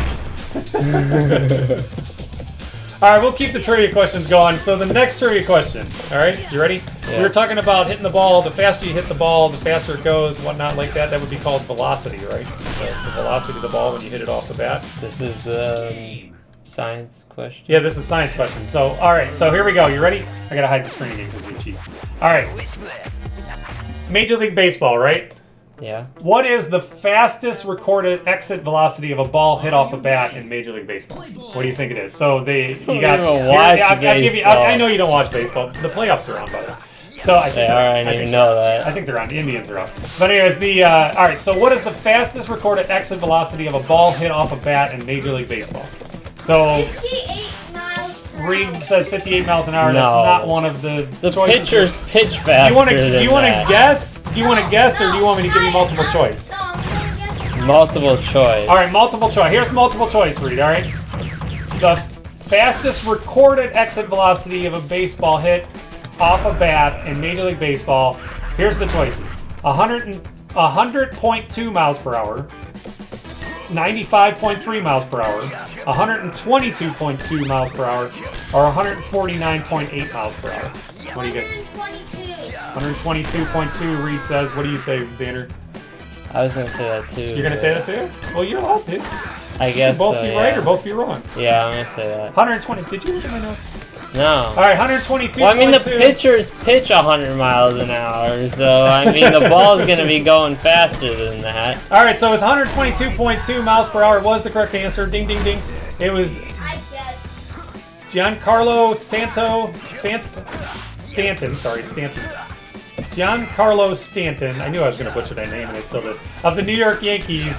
All right, we'll keep the trivia questions going. So the next trivia question. All right, you ready? Yeah. We were talking about hitting the ball. The faster you hit the ball, the faster it goes, whatnot like that. That would be called velocity, right? So the velocity of the ball when you hit it off the bat. This is science question. Yeah, this is a science question. So, all right, so here we go. You ready? I gotta hide the screen again because we cheat. All right. Major League Baseball, right? Yeah. What is the fastest recorded exit velocity of a ball hit off a bat in Major League Baseball? What do you think it is? So you got. I know you don't watch baseball. The playoffs are on, by the way. So I think I didn't even know that. I think they're on. The Indians are up. But anyways, all right. So what is the fastest recorded exit velocity of a ball hit off a bat in Major League Baseball? So 58 miles per hour. Reed says 58 miles an hour. No. That's not one of the choices. Pitchers pitch faster. Do you want to guess? Do you want to guess, or do you want me to give you multiple choice? No, I'm gonna guess. Multiple choice. All right, multiple choice. Here's multiple choice, Reed. All right. The fastest recorded exit velocity of a baseball hit off a bat in Major League Baseball. Here's the choices: 100.2 miles per hour, 95.3 miles per hour, 122.2 miles per hour, or 149.8 miles per hour. What do you guess? 122.2, Reed says. What do you say, Xander? I was gonna say that too. You're gonna say that too? Well, you're allowed to. I guess Both so, be yeah. right or both be wrong. Yeah, I'm gonna say that. 120. Did you look at my notes? No. All right, 122. Well, I mean, the pitchers pitch 100 miles an hour, so I mean, the ball's gonna be going faster than that. All right, so it's 122.2 miles per hour was the correct answer. Ding, ding, ding. It was I guess. Giancarlo Stanton. Giancarlo Stanton. I knew I was going to butcher that name, and I still did. Of the New York Yankees,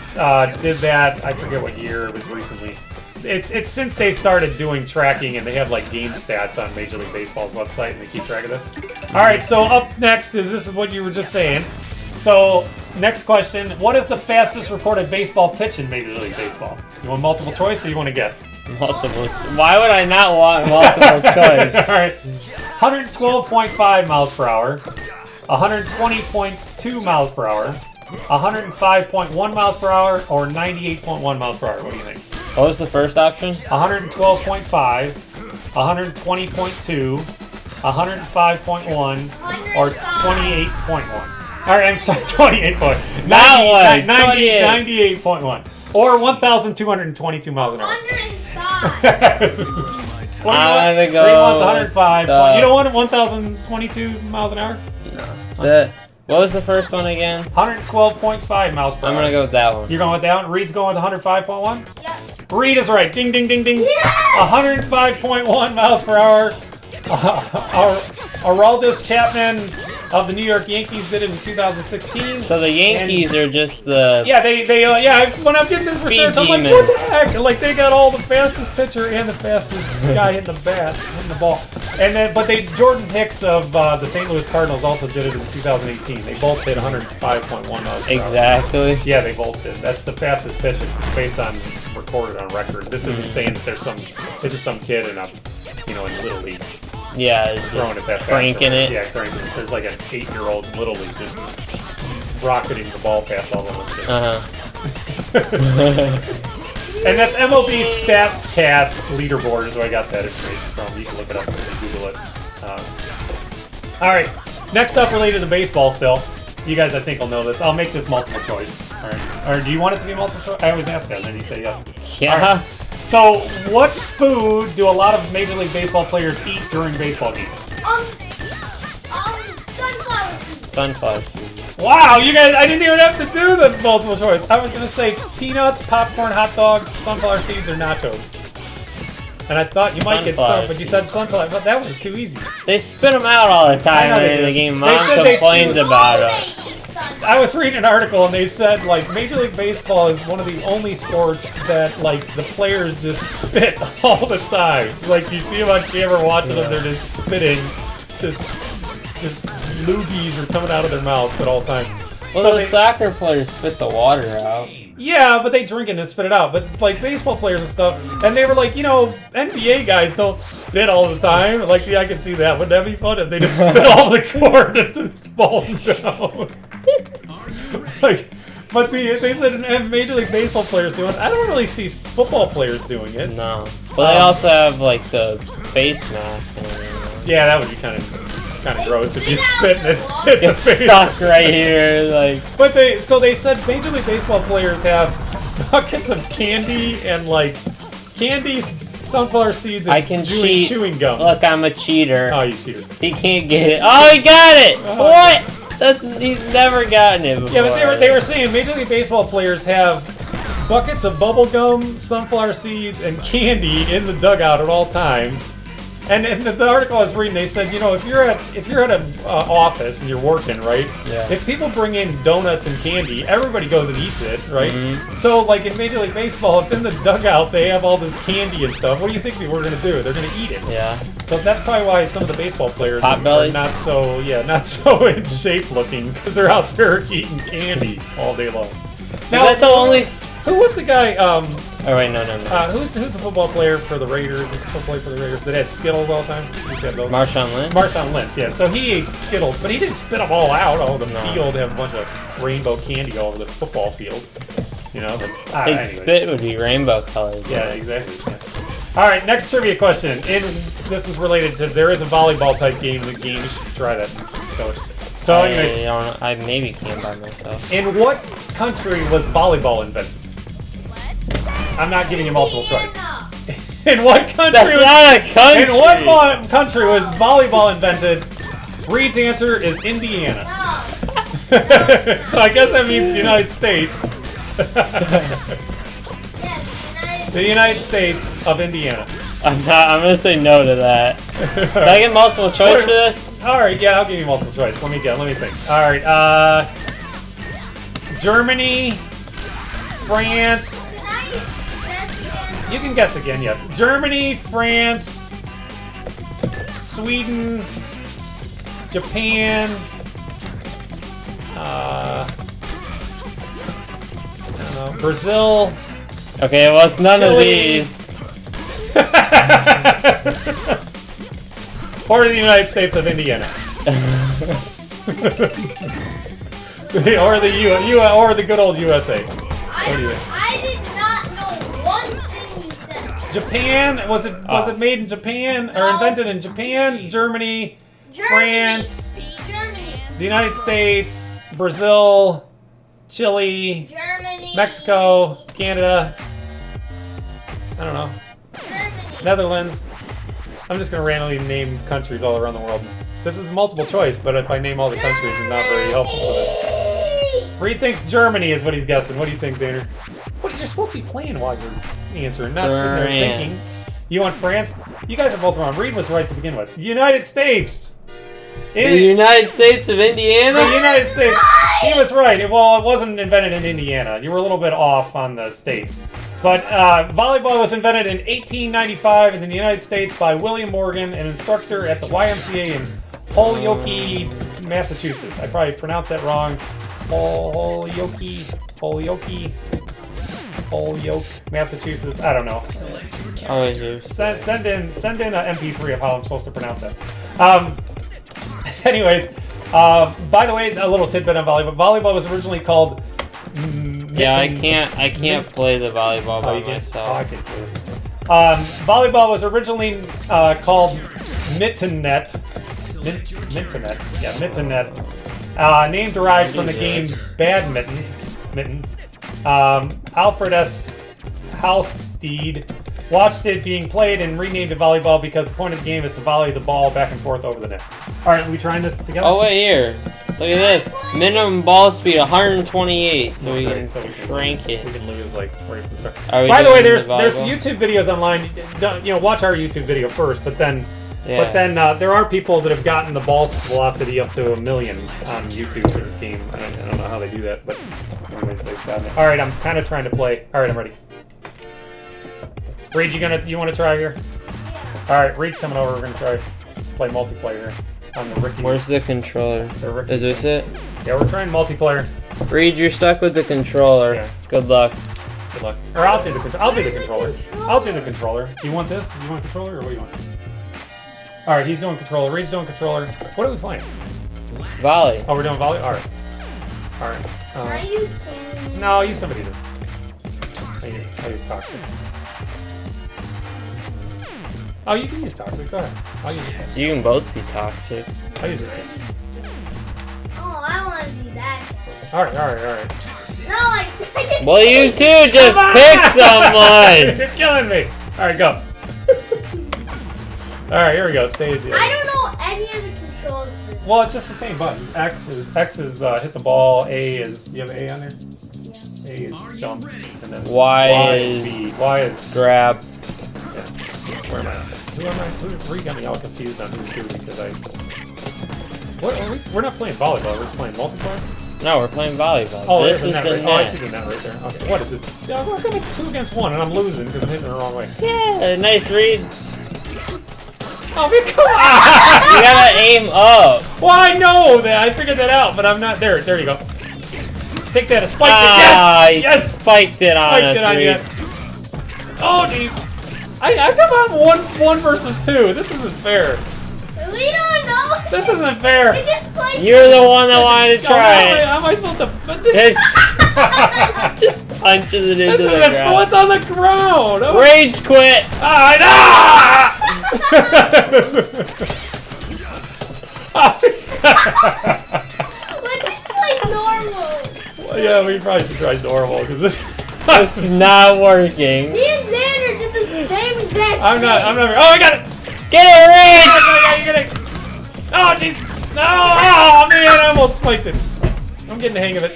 did that. I forget what year it was recently. It's since they started doing tracking, and they have like game stats on Major League Baseball's website, and they keep track of this. All right, so up next is this is what you were just saying. So next question: what is the fastest recorded baseball pitch in Major League Baseball? You want multiple choice, or you want to guess? Multiple. Why would I not want multiple choice? All right, 112.5 miles per hour, 120.2 miles per hour, 105.1 miles per hour, or 98.1 miles per hour. What do you think? What was the first option? 112.5, 120.2, 105.1, or 28.1. All right, I'm sorry, 28.1. That one, 98.1. Or 1,222 miles an hour. 105. What do you I'm want? gonna go. Reed wants 105. You don't want 1,022 miles an hour? What was the first one again? 112.5 miles per hour. I'm gonna go with that one. You're going with that one? Reed's going with 105.1? Yep. Reed is right. Ding, ding, ding, ding. Yes! 105.1 miles per hour. Aroldis Chapman of the New York Yankees did it in 2016. So the Yankees are just the... Yeah, when I did this research, I'm like, what the heck? Like, they got all the fastest pitcher and the fastest guy hitting the bat, hitting the ball. And then, but Jordan Hicks of the St. Louis Cardinals also did it in 2018. They both hit 105.1 miles per hour. Exactly. Yeah, they both did. That's the fastest pitch. It's based on recorded on record. This isn't saying that this is some kid in in Little League. Yeah, it's Throwing it that fast. cranking it. Yeah, cranking it. There's like an 8-year-old Little League just rocketing the ball past all of them. And that's MLB StatCast leaderboard is where I got that information from. You can look it up if you Google it. All right, next up related to baseball still. You guys, I think, will know this. I'll make this multiple choice. All right. Or do you want it to be multiple choice? I always ask that, and then you say yes. Yeah. So, what food do a lot of Major League Baseball players eat during baseball games? Sunflower seeds. Sunflower seeds. Wow, you guys, I didn't even have to do the multiple choice. I was going to say peanuts, popcorn, hot dogs, sunflower seeds, or nachos. And I thought you might get stumped, but you said sunflower. But that was too easy. They spit them out all the time in the game. Mom complains about it. I was reading an article and they said like Major League Baseball is one of the only sports that like the players just spit all the time. Like you see them on camera watching them, they're just spitting, just loogies are coming out of their mouth at all times. Well, so the soccer players spit the water out. Yeah, but they drink it and spit it out. But like baseball players and stuff, and they were like, NBA guys don't spit all the time. Like, yeah, I can see that. Wouldn't that be fun if they just spit all the court and balls down? Like, But they said Major League Baseball players doing it. I don't really see football players doing it. No. But they also have like the face mask and everything. Yeah, that would be kind of gross if you spit and it hit the It's face. stuck right here, like. But they said Major League Baseball players have buckets of candy and like candy, sunflower seeds, and I can cheat. chewing gum. Look, I'm a cheater. Oh, you cheater. He can't get it. Oh, he got it! Oh. What? He's never gotten it before. Yeah, but they were saying Major League Baseball players have buckets of bubble gum, sunflower seeds, and candy in the dugout at all times. And in the article I was reading, they said, you know, if you're at an office and you're working, right? Yeah. If people bring in donuts and candy, everybody goes and eats it, right? Mm-hmm. So, like in Major League Baseball, if in the dugout they have all this candy and stuff, what do you think people are going to do? They're going to eat it. Yeah. So that's probably why some of the baseball players are Potbellies? not so in shape looking, because they're out there eating candy all day long. Now, is that the only? Who was the guy? Oh wait, no. Who's the football player for the Raiders? Who's the football player for the Raiders that had Skittles all the time? Marshawn Lynch. Marshawn Lynch, yeah. So he ate Skittles, but he didn't spit them all out. All over the No. field have a bunch of rainbow candy all over the football field. You know, but, His anyway. spit would be rainbow colored. Yeah, exactly. Yeah. All right, next trivia question. This is related to there is a volleyball type game. The game, you should try that. So anyways, I maybe can by myself. in what country was volleyball invented? I'm not giving you multiple choice. In what country? That's not a country. In what country was volleyball invented? Reed's answer is Indiana. So I guess that means the United States. The United States of Indiana. I'm gonna say no to that. Can I get multiple choice for this? All right, yeah, I'll give you multiple choice. Let me think. All right, Germany, France. You can guess again, yes. Germany, France, Sweden, Japan. I don't know, Brazil. Okay, well it's none Chile. of these. Or the United States of Indiana. Or the good old USA. What do you think? I did not know one thing you said. Japan, was it made in Japan or No. invented in Japan, Germany, France, Germany. the United States, Brazil, Chile, Germany. Mexico, Canada, I don't know, Germany. Netherlands. I'm just going to randomly name countries all around the world. This is multiple choice, but if I name all the countries, it's not very helpful with it. Reed thinks Germany is what he's guessing. What do you think, Xander? What, you're supposed to be playing while you're answering, not sitting there thinking. France. You want France? You guys are both wrong. Reed was right to begin with. United States! The United States of Indiana? The United States. He was right. Well, it wasn't invented in Indiana. You were a little bit off on the state. But volleyball was invented in 1895 in the United States by William Morgan, an instructor at the YMCA in Holyoke, Massachusetts. I probably pronounced that wrong. Holyoke, Massachusetts. I don't know. Oh, wait, here. Send in an MP3 of how I'm supposed to pronounce that. Anyways, by the way, a little tidbit on volleyball. Volleyball was originally called. Yeah, I can't play the volleyball by you can't? myself. Oh, I can do it. Volleyball was originally called Mittennet. Mittennet. Yeah, Mittennet. Name derived from the game badminton. Alfred S. Halstead watched it being played and renamed it volleyball because the point of the game is to volley the ball back and forth over the net. All right, are we trying this together? Oh, wait, here. Look at this. Minimum ball speed 128, so we can crank it. We can lose like right from the start. Are we By the way, doing there's volleyball? YouTube videos online. You know, watch our YouTube video first, but then Yeah. there are people that have gotten the ball velocity up to 1 million on YouTube for this game. I don't know how they do that, but anyways, they've gotten it. All right, I'm kind of trying to play. All right, I'm ready. Reed, you want to try here? All right, Reed's coming over. We're gonna try play multiplayer on the Ricky. Where's the controller? The Ricky. Is this it? Yeah, we're trying multiplayer. Reed, you're stuck with the controller. Yeah. Good luck. Good luck. Or I'll do the controller. I'll do the controller. I'll do the controller. You want this? You want controller, or what do you want? All right, he's doing controller. Reed's doing controller. What are we playing? Volley. Oh, we're doing volley. All right. Alright. Can I use candy? No, use somebody else. I use toxic. Oh, you can use toxic. Go ahead. I'll use it. You can both be toxic. I'll use this guy. Oh, I want to be that guy. Alright. No, I just Well, you too, just pick someone! You're killing me! Alright, go. Alright, here we go. Stay at the I don't know any of the controls for this. Well, it's just the same button. X is hit the ball. A is, you have A on there? A is jump. And then Y is B. Y is grab. Yeah. Where am I? Who am I? Who got me all confused on who's who because I. What are we're not playing volleyball. We're just playing multiplayer. No, we're playing volleyball. Oh, this there's is a net the right. Oh, I net. see the net right there. Okay, what is it? Yeah, how come it's 2 against 1 and I'm losing because I'm hitting it the wrong way? Yeah, nice read. Oh, man, come on! You gotta aim up. Well, I know that. I figured that out, but I'm not there. There you go. Take that. Spike Ah, it. Yes! he spiked it on Spiked us, it on Reed. you. Oh, jeez. I come out one versus 2. This isn't fair. We don't know. This isn't fair. We just played. You're the one that wanted to try it. How am I supposed to? Just punches it This into the isn't. ground. What's on the ground? Oh, Rage quit. Let's just play normal. Well, yeah, we probably should try normal because this. This is not working. Me and Xander did the same exact thing. I'm not. Oh, I got it. Get it, Rage! You get it. Oh, jeez. No. Oh, man, I almost spiked it. I'm getting the hang of it.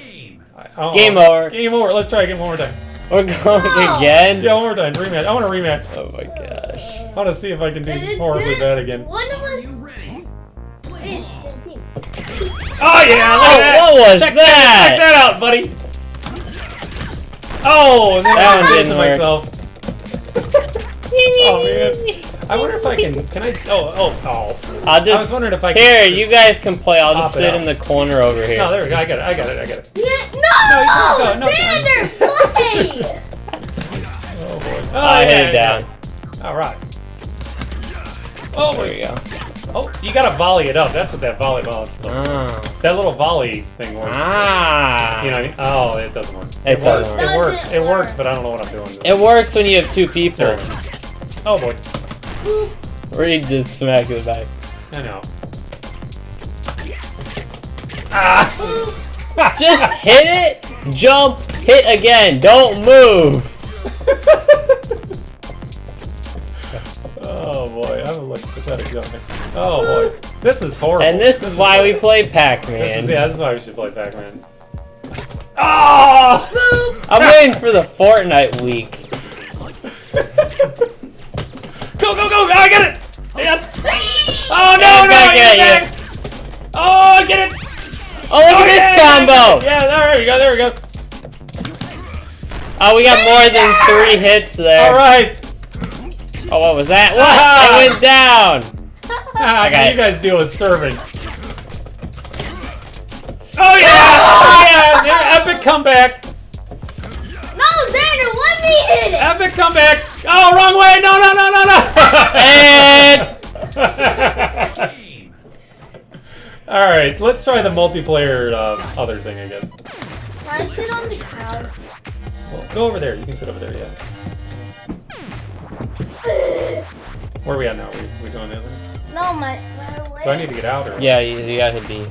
Game over. Game over. Let's try again one more time. We're going again? Yeah, one more time. Rematch. I want a rematch. Oh my gosh. I want to see if I can do It's horribly good. bad again. One of us. It's 17. Oh, yeah. Look at that. What was Check that? Check that out, buddy. Oh, and then That I one did didn't to work. myself. Oh, man. I wonder if I can I? Oh. I'll just. I was wondering if I could. Here, you guys can play. I'll just Pop it sit out. in the corner over here. No, there we go. I got it. Yeah, No, Xander, play. Oh, boy. Oh, I hit it down. All right. Oh, There we go. Oh, you gotta volley it up. That's what that volleyball is. Oh. That little volley thing works. Ah. You know what I mean? Oh, it doesn't work. It doesn't work. It works. Doesn't It works, work. but I don't know what I'm doing. It works when you have 2 people. There it is. Oh boy. Reed just smacked it back. I know. Ah! Just hit it, jump, hit again. Don't move. Oh boy, I haven't looked at that jumping. Oh boy, this is horrible. And this is why we play Pac-Man. This is why we should play Pac-Man. Oh! I'm waiting for the Fortnite week. Go! Oh, I get it! Yes! Oh no! Get back Get at back! Oh, I get it! Oh, look at this combo! Yeah, there we go. Oh, we got more than 3 hits there. All right. Oh, what was that? What? It went down. Okay. You guys deal with serving. Oh yeah! Yeah! Epic comeback. No, Xander, let me hit it. Epic comeback. Oh, wrong way! No! And All right, let's try the multiplayer other thing, I guess. Can I sit on the couch? Well, go over there. You can sit over there. Yeah. Where are we at now? We doing the other? No, my Do I need to get out or? yeah, you gotta hit B.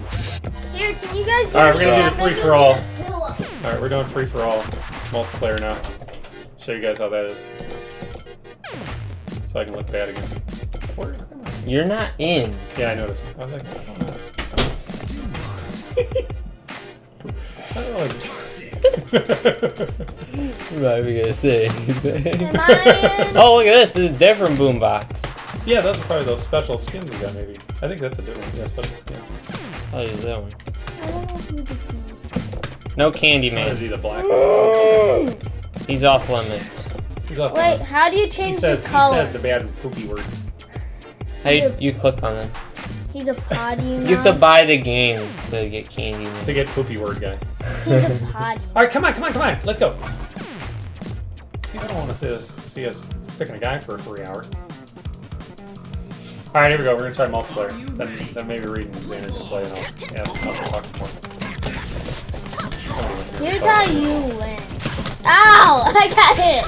Here, can you guys? All right, we're gonna do the free for all. Pillow. All right, we're doing free for all multiplayer now. Show you guys how that is. So I can look bad again. Where am I? You're not in. Yeah, I noticed. I was like, I don't know. What are we gonna say? Am I in? Oh, look at this. This is a different boombox. Yeah, those are probably those special skins we got, maybe. I think that's a different one. Yeah, special skin. Oh, use that one. I don't know who this is. No Candy Is Man. he the black? He's off limits. He's off Wait, the how do you He change says the color? the bad poopy word. Hey, you click on them. He's a potty now. You have to buy the game to get Candy Man. To get poopy word guy. He's a potty. All right, come on. Let's go. People don't want to see us picking a guy for 3 hours. All right, here we go. We're gonna try multiplayer. Then maybe Reed and Xander can play, and I'll talk some more. Here's how you win. Ow! I got hit.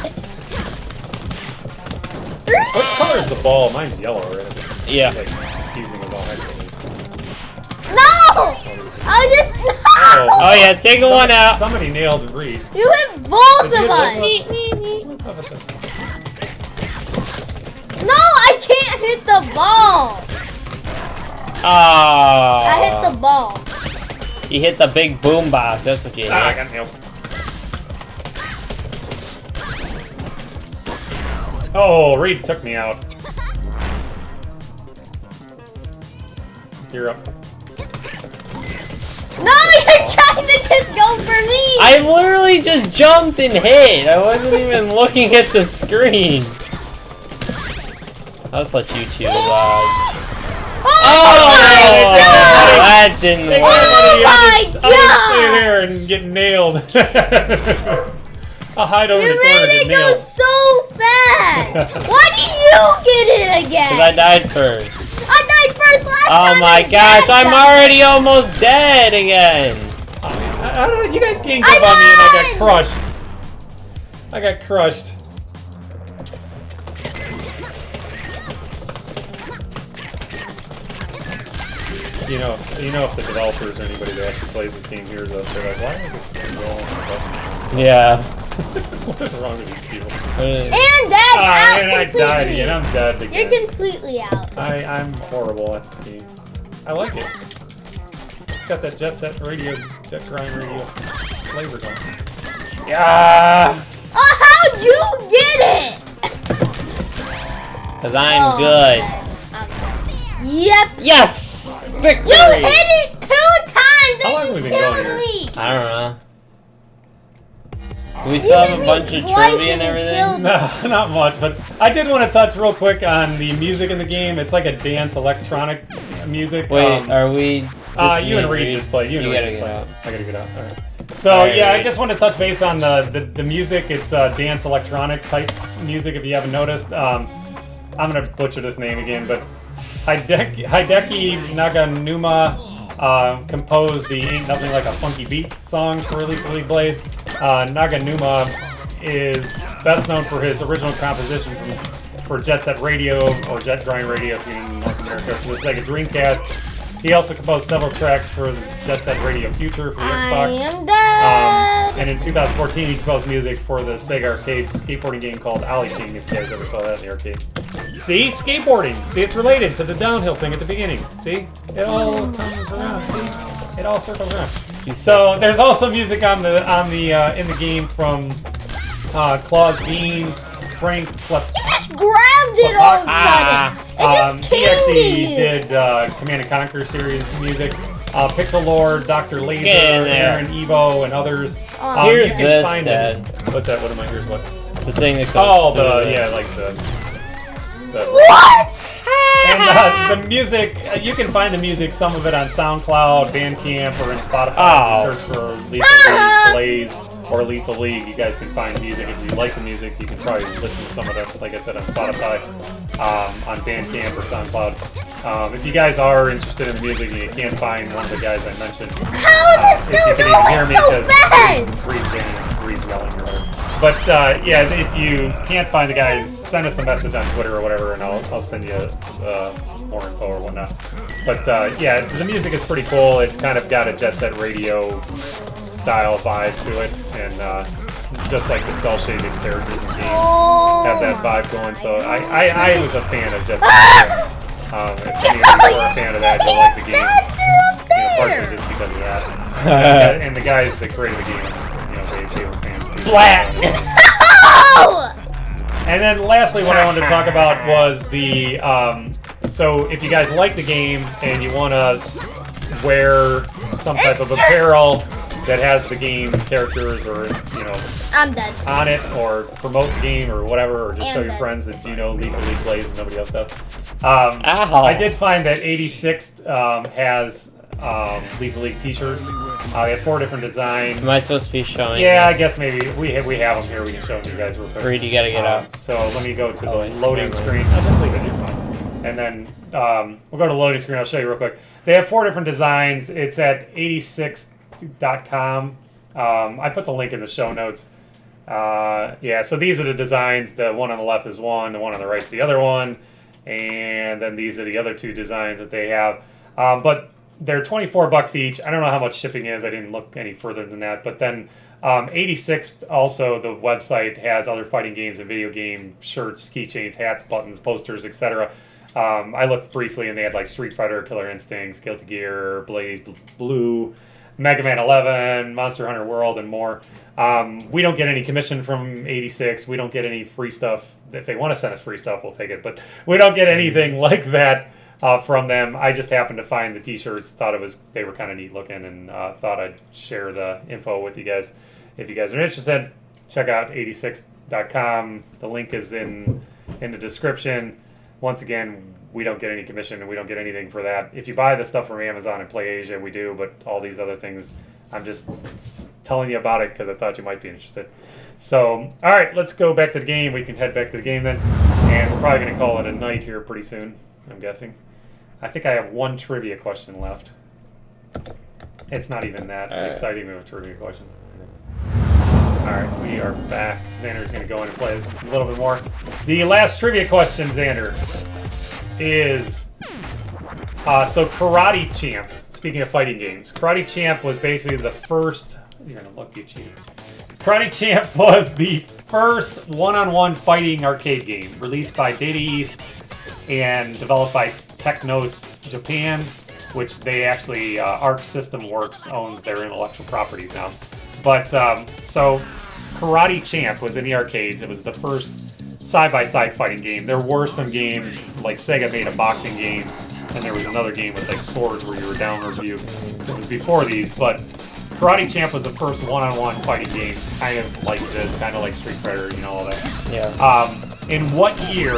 What color is the ball? Mine's yellow, right? Yeah. Like teasing the ball. No! I just Oh yeah, take one out. Somebody nailed Reed. You hit both Did of you us. look- No, I can't hit the ball. Oh. I hit the ball. You hit the big boom box. That's what you hit. Ah, I got nailed. Oh, Reed took me out. You're up. No, you're trying to just go for me. I literally just jumped and hit. I wasn't even looking at the screen. I'll just let you choose. Oh my god! That didn't work. Oh my I'll just god! stay there and get nailed. I'll hide over You the corner made and it get go nailed. so fast. Why did you get it again? Because I died first. I died first last Oh time. my and gosh, Dad I'm died. already almost dead again. I don't know, you guys ganged up on me and I got crushed. I got crushed. You know if the developers or anybody that actually plays this game hears us, they're like, why is this game rolling? Yeah. What is wrong with these people? And Dad's out And I completely. died again. I'm dead again. You're completely out. I'm horrible at this game. I like it. It's got that jet grind radio flavor going. Yeah. Oh, how'd you get it? Because I'm good. Yep. Yes! Victory! You hit it 2 times. How long have we been going here? Me. I don't know. Do we still have a bunch of trivia and everything? No, not much, but I did want to touch real quick on the music in the game. It's like a dance electronic music. Wait, are we... You and Reed just played. You and Reed gotta just get played. out. I gotta get out. All right. So Alright, yeah, I Reed. just want to touch base on the music. It's dance electronic type music. If you haven't noticed, I'm gonna butcher this name again, but Hideki Naganuma composed the "Ain't Nothing Like a Funky Beat" song for Elite Blaze. Naganuma is best known for his original composition for Jet Set Radio or Jet Grind Radio if you're in North America for the Sega Dreamcast. He also composed several tracks for the Jet Set Radio Future for the I Xbox. am dead. And in 2014, he composed music for the Sega arcade skateboarding game called Alley King, if you guys ever saw that in the arcade. See? Skateboarding! See, it's related to the downhill thing at the beginning. See? It all comes around, see? It all circles around. So, there's also music in the game from Claus Bean, Frank You just grabbed it all of a sudden. It just he actually came. did Command & Conquer series music. Pixel Lord, Dr. Laser, Get in there. Aaron Evo, and others. Here's you can this, find Dad. What's that? What am I? Here's what? The thing that goes Oh, through like the What? And the music, you can find the music, some of it on SoundCloud, Bandcamp, or in Spotify. Oh. If you search for Lethal League, Blaze, or Lethal League. You guys can find music. If you like the music, you can probably listen to some of that, like I said, on Spotify, on Bandcamp or SoundCloud. If you guys are interested in music and you can't find one of the guys I mentioned, How is it if still you can even hear going me so because fast? Reed's yelling or whatever. But yeah, if you can't find the guys, send us a message on Twitter or whatever, and I'll send you more info or whatnot. But yeah, the music is pretty cool. It's kind of got a Jet Set Radio style vibe to it, and just like the cel-shaded characters in the game have that vibe going. So I was a fan of Jet Set Radio. If any of you are a fan of that, you'll like the game. Partially just because of that. And the guys that created the game, they were fans too. Black. And then lastly, what I wanted to talk about was the, so if you guys like the game and you want to wear some type of apparel that has the game characters or, I'm dead. on it, or promote the game or whatever, or just show And your dead. friends that you know Lethal League plays and nobody else does. Ow. I did find that 86 has Lethal League t-shirts. It has 4 different designs. Am I supposed to be showing? Yeah, I guess maybe we have them here. We can show them to you guys real quick. Reed, you gotta get out. So let me go to the wait, loading never screen. I'll just leave it. You're fine. And then we'll go to the loading screen. I'll show you real quick. They have 4 different designs. It's at 86.com. I put the link in the show notes. Yeah, so these are the designs. The one on the left is one, the one on the right is the other one, and then these are the other two designs that they have. But they're $24 each. I don't know how much shipping is. I didn't look any further than that. But then 86 also, the website has other fighting games and video game shirts, keychains, hats, buttons, posters, etc. I looked briefly and they had like Street Fighter, Killer Instincts, Guilty Gear, Blaze Blue, Mega Man 11, Monster Hunter World, and more. We don't get any commission from 86. We don't get any free stuff. If they want to send us free stuff, we'll take it. But we don't get anything like that from them. I just happened to find the t-shirts, thought they were kind of neat looking, and thought I'd share the info with you guys. If you guys are interested, check out 86.com. The link is in the description. Once again, we don't get any commission and we don't get anything for that. If you buy the stuff from Amazon and Play Asia, we do, but all these other things, I'm just telling you about it because I thought you might be interested. So, all right, let's go back to the game. We can head back to the game then, and we're probably going to call it a night here pretty soon, I'm guessing. I think I have one trivia question left. It's not even that exciting of a trivia question. All right, we are back. Xander's going to go in and play a little bit more. The last trivia question, Xander, is so Karate Champ. Speaking of fighting games, Karate Champ was basically the first. You're going to look, you cheater. Karate Champ was the first one-on-one fighting arcade game released by Data East and developed by Technos Japan, which they actually Arc System Works owns their intellectual properties now. But so Karate Champ was in the arcades. It was the first side-by-side fighting game. There were some games, like Sega made a boxing game, and there was another game with like swords where you were downward view. It was before these, but Karate Champ was the first one-on-one fighting game, kind of like this, kind of like Street Fighter, you know, all that. Yeah. In what year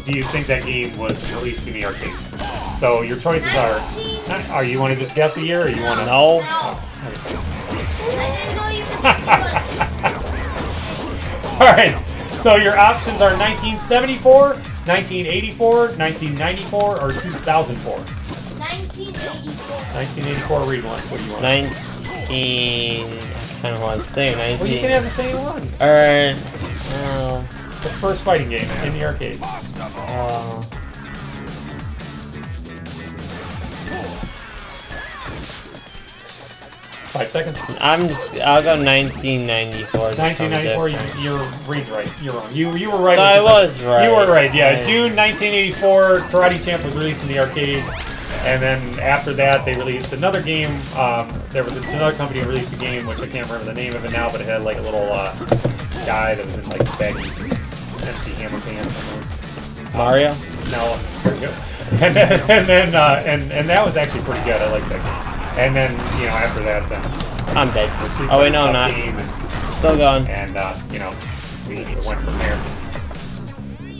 do you think that game was released in the arcades? So your choices are you want to just guess a year, or you want to? No. All right, so your options are 1974, 1984, 1994, or 2004. 1984. 1984, read one. What do you want? I kind of want to say 19. Well, you can have the same one. Alright. The first fighting game in the arcade. 5 seconds. I'll go 1994. 1994. You're read's right. You're wrong. You were right. So I was right. You were right. Yeah, June 1984. Karate Champ was released in the arcades, and then after that they released another game. There was another company that released a game which I can't remember the name of it now, but it had like a little guy that was in like baggy empty hammer pants. Mario? No, very good. And that was actually pretty good. I liked that game. And then, you know, after that, then I'm dead. Oh wait, no, I'm not. Still going. And you know, we went from there.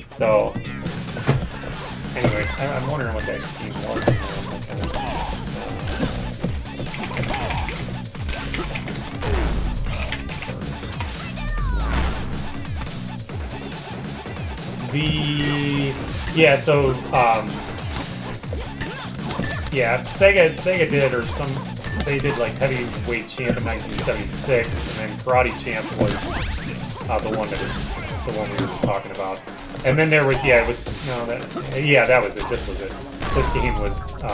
So, anyway, I'm wondering what that game was. Sega did, or they did like Heavyweight Champ in 1976, and then Karate Champ was the one we were just talking about. And then there was, that was it. This was it. This game was, I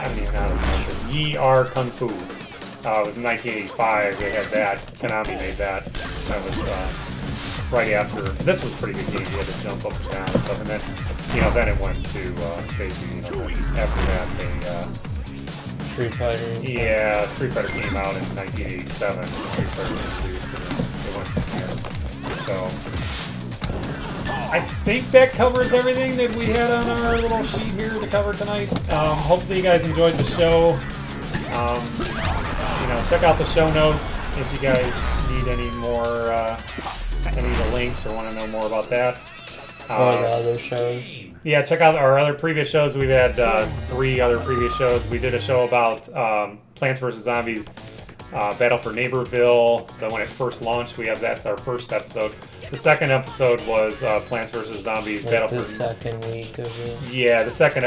don't even know how to pronounce it. Yi Ar Kung Fu. It was in 1985. They had that. Konami made that. That was right after. This was a pretty good game. You had to jump up and down and stuff, and then. You know, then it went to basically, you know, after that they Street Fighter. Yeah, Street Fighter came out in 1987. Street Fighter they went from there. So I think that covers everything that we had on our little sheet here to cover tonight. Hopefully you guys enjoyed the show. You know, check out the show notes if you guys need any more any of the links or want to know more about that. Or the other shows. Yeah, check out our other previous shows. We've had 3 other previous shows. We did a show about Plants vs. Zombies, Battle for Neighborville. Then when it first launched, that's our first episode. The second episode was Plants vs. Zombies Like Battle the for... second week of it. Yeah, the second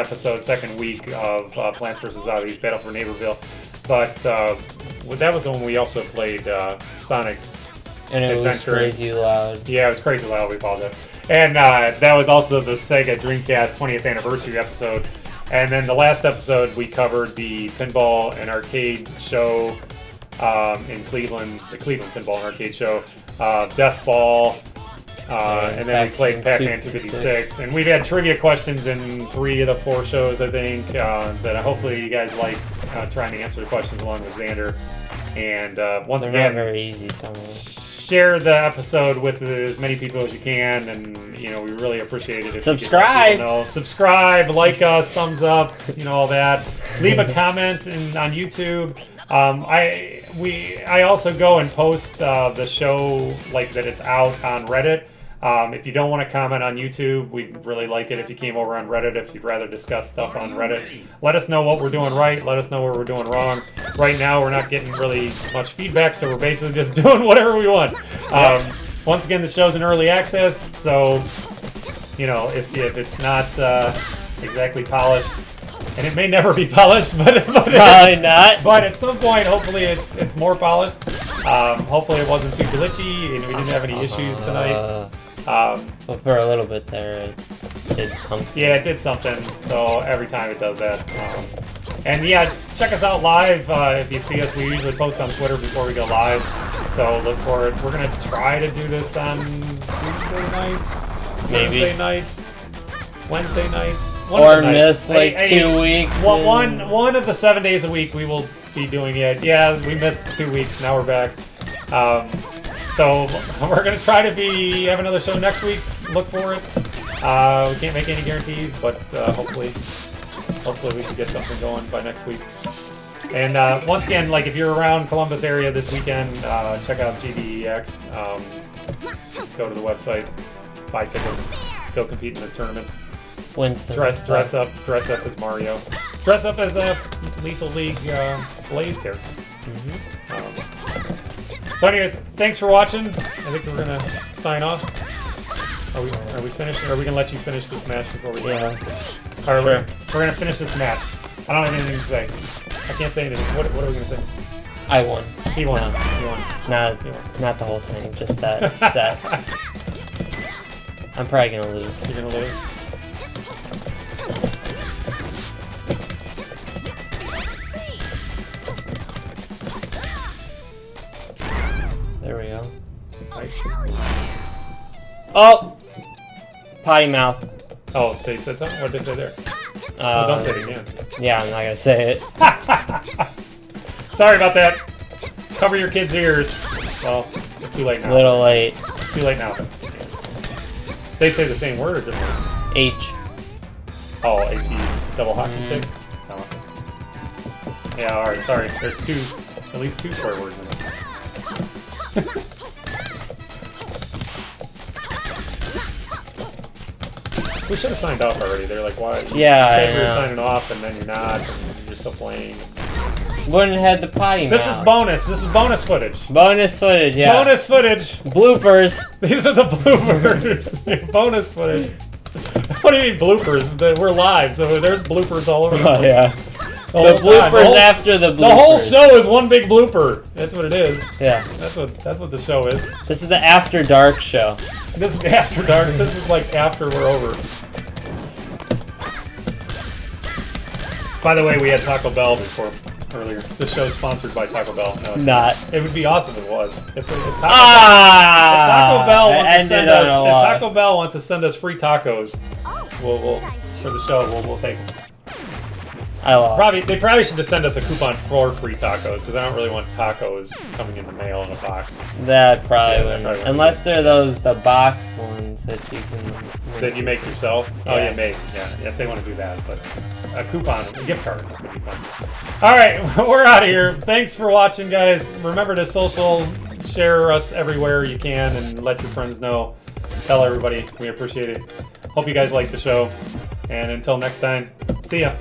week of Plants vs. Zombies Battle for Neighborville. But that was the one we also played Sonic And it Adventure. was crazy loud. Yeah, it was crazy loud, we called it. And that was also the Sega Dreamcast 20th anniversary episode. And then the last episode, we covered the pinball and arcade show in Cleveland, the Cleveland Pinball and Arcade Show, Death Ball, and then we played Pac-Man 256. And we've had trivia questions in 3 of the 4 shows, I think, that hopefully you guys like trying to answer the questions along with Xander. And once They're again, not very easy, some of them. share the episode with as many people as you can, and we really appreciate it. If Subscribe! You know, subscribe, like us, thumbs up, all that. Leave a comment on YouTube. I also go and post the show like that it's out on Reddit. If you don't want to comment on YouTube, we'd really like it if you came over on Reddit. If you'd rather discuss stuff on Reddit, let us know what we're doing right. Let us know what we're doing wrong. Right now, we're not getting really much feedback, so we're basically just doing whatever we want. Once again, the show's in early access, so if it's not exactly polished, and it may never be polished, but Probably not. But at some point, hopefully, it's more polished. Hopefully, it wasn't too glitchy, and we didn't have any issues tonight. But for a little bit there, it did something. Yeah, it did something. So every time it does that. And yeah, check us out live. If you see us, we usually post on Twitter before we go live. So look for it. We're gonna try to do this on Tuesday nights, Maybe. Thursday nights, Wednesday night. Or miss like 2 weeks. One of the 7 days a week we will be doing it. Yeah, we missed 2 weeks. Now we're back. So we're gonna try to have another show next week. Look for it. We can't make any guarantees, but hopefully we can get something going by next week. And once again, like if you're around Columbus area this weekend, check out GDEX. Go to the website, buy tickets, go compete in the tournaments. Dress up as Mario. Dress up as a Lethal League Blaze character. So anyways, thanks for watching. I think we're gonna sign off. Are we finished? Or are we gonna let you finish this match before we sign off? All right, we're gonna finish this match. I don't have anything to say. I can't say anything. What are we gonna say? I won. He won. No. He won. Not the whole thing, just that set. I'm probably gonna lose. You're gonna lose. There we go. Nice. Oh! Potty mouth. Oh, they said something? What did they say there? Oh, don't say it again. Yeah, I'm not gonna say it. Sorry about that. Cover your kids' ears. Well, it's too late now. Little late. Too late now. They say the same word or different? H. Oh, H-E, double hockey sticks? Oh, okay. Yeah, alright, sorry. There's at least two swear words in it. We should have signed off already. They're like, why? Yeah, you said I we were know. signing off, and then you're not, and you're still playing. Wouldn't have had the potty This mouth. is bonus. This is bonus footage. Bonus footage, yeah. Bonus footage. Bloopers. These are the bloopers. Bonus footage. What do you mean bloopers? We're live, so there's bloopers all over. Oh, yeah. The The bloopers after the bloopers. The whole show is one big blooper. That's what it is. Yeah. That's what the show is. This is the After Dark show. This is after dark. This is like after we're over. By the way, we had Taco Bell earlier. This show's sponsored by Taco Bell. No, it's Not. It would be awesome if it was. If Taco Bell wants to send us free tacos, we'll for the show, we'll take them. I lost. They probably should just send us a coupon for free tacos, because I don't really want tacos coming in the mail in a box. That probably Yeah, wouldn't. that probably Unless they're the box ones that you can... That you make yourself? Yeah. Oh, yeah, maybe. Yeah, if they want to do that. But a coupon, a gift card would be fun. All right, we're out of here. Thanks for watching, guys. Remember to share us everywhere you can, and let your friends know. Tell everybody. We appreciate it. Hope you guys like the show. And until next time, see ya.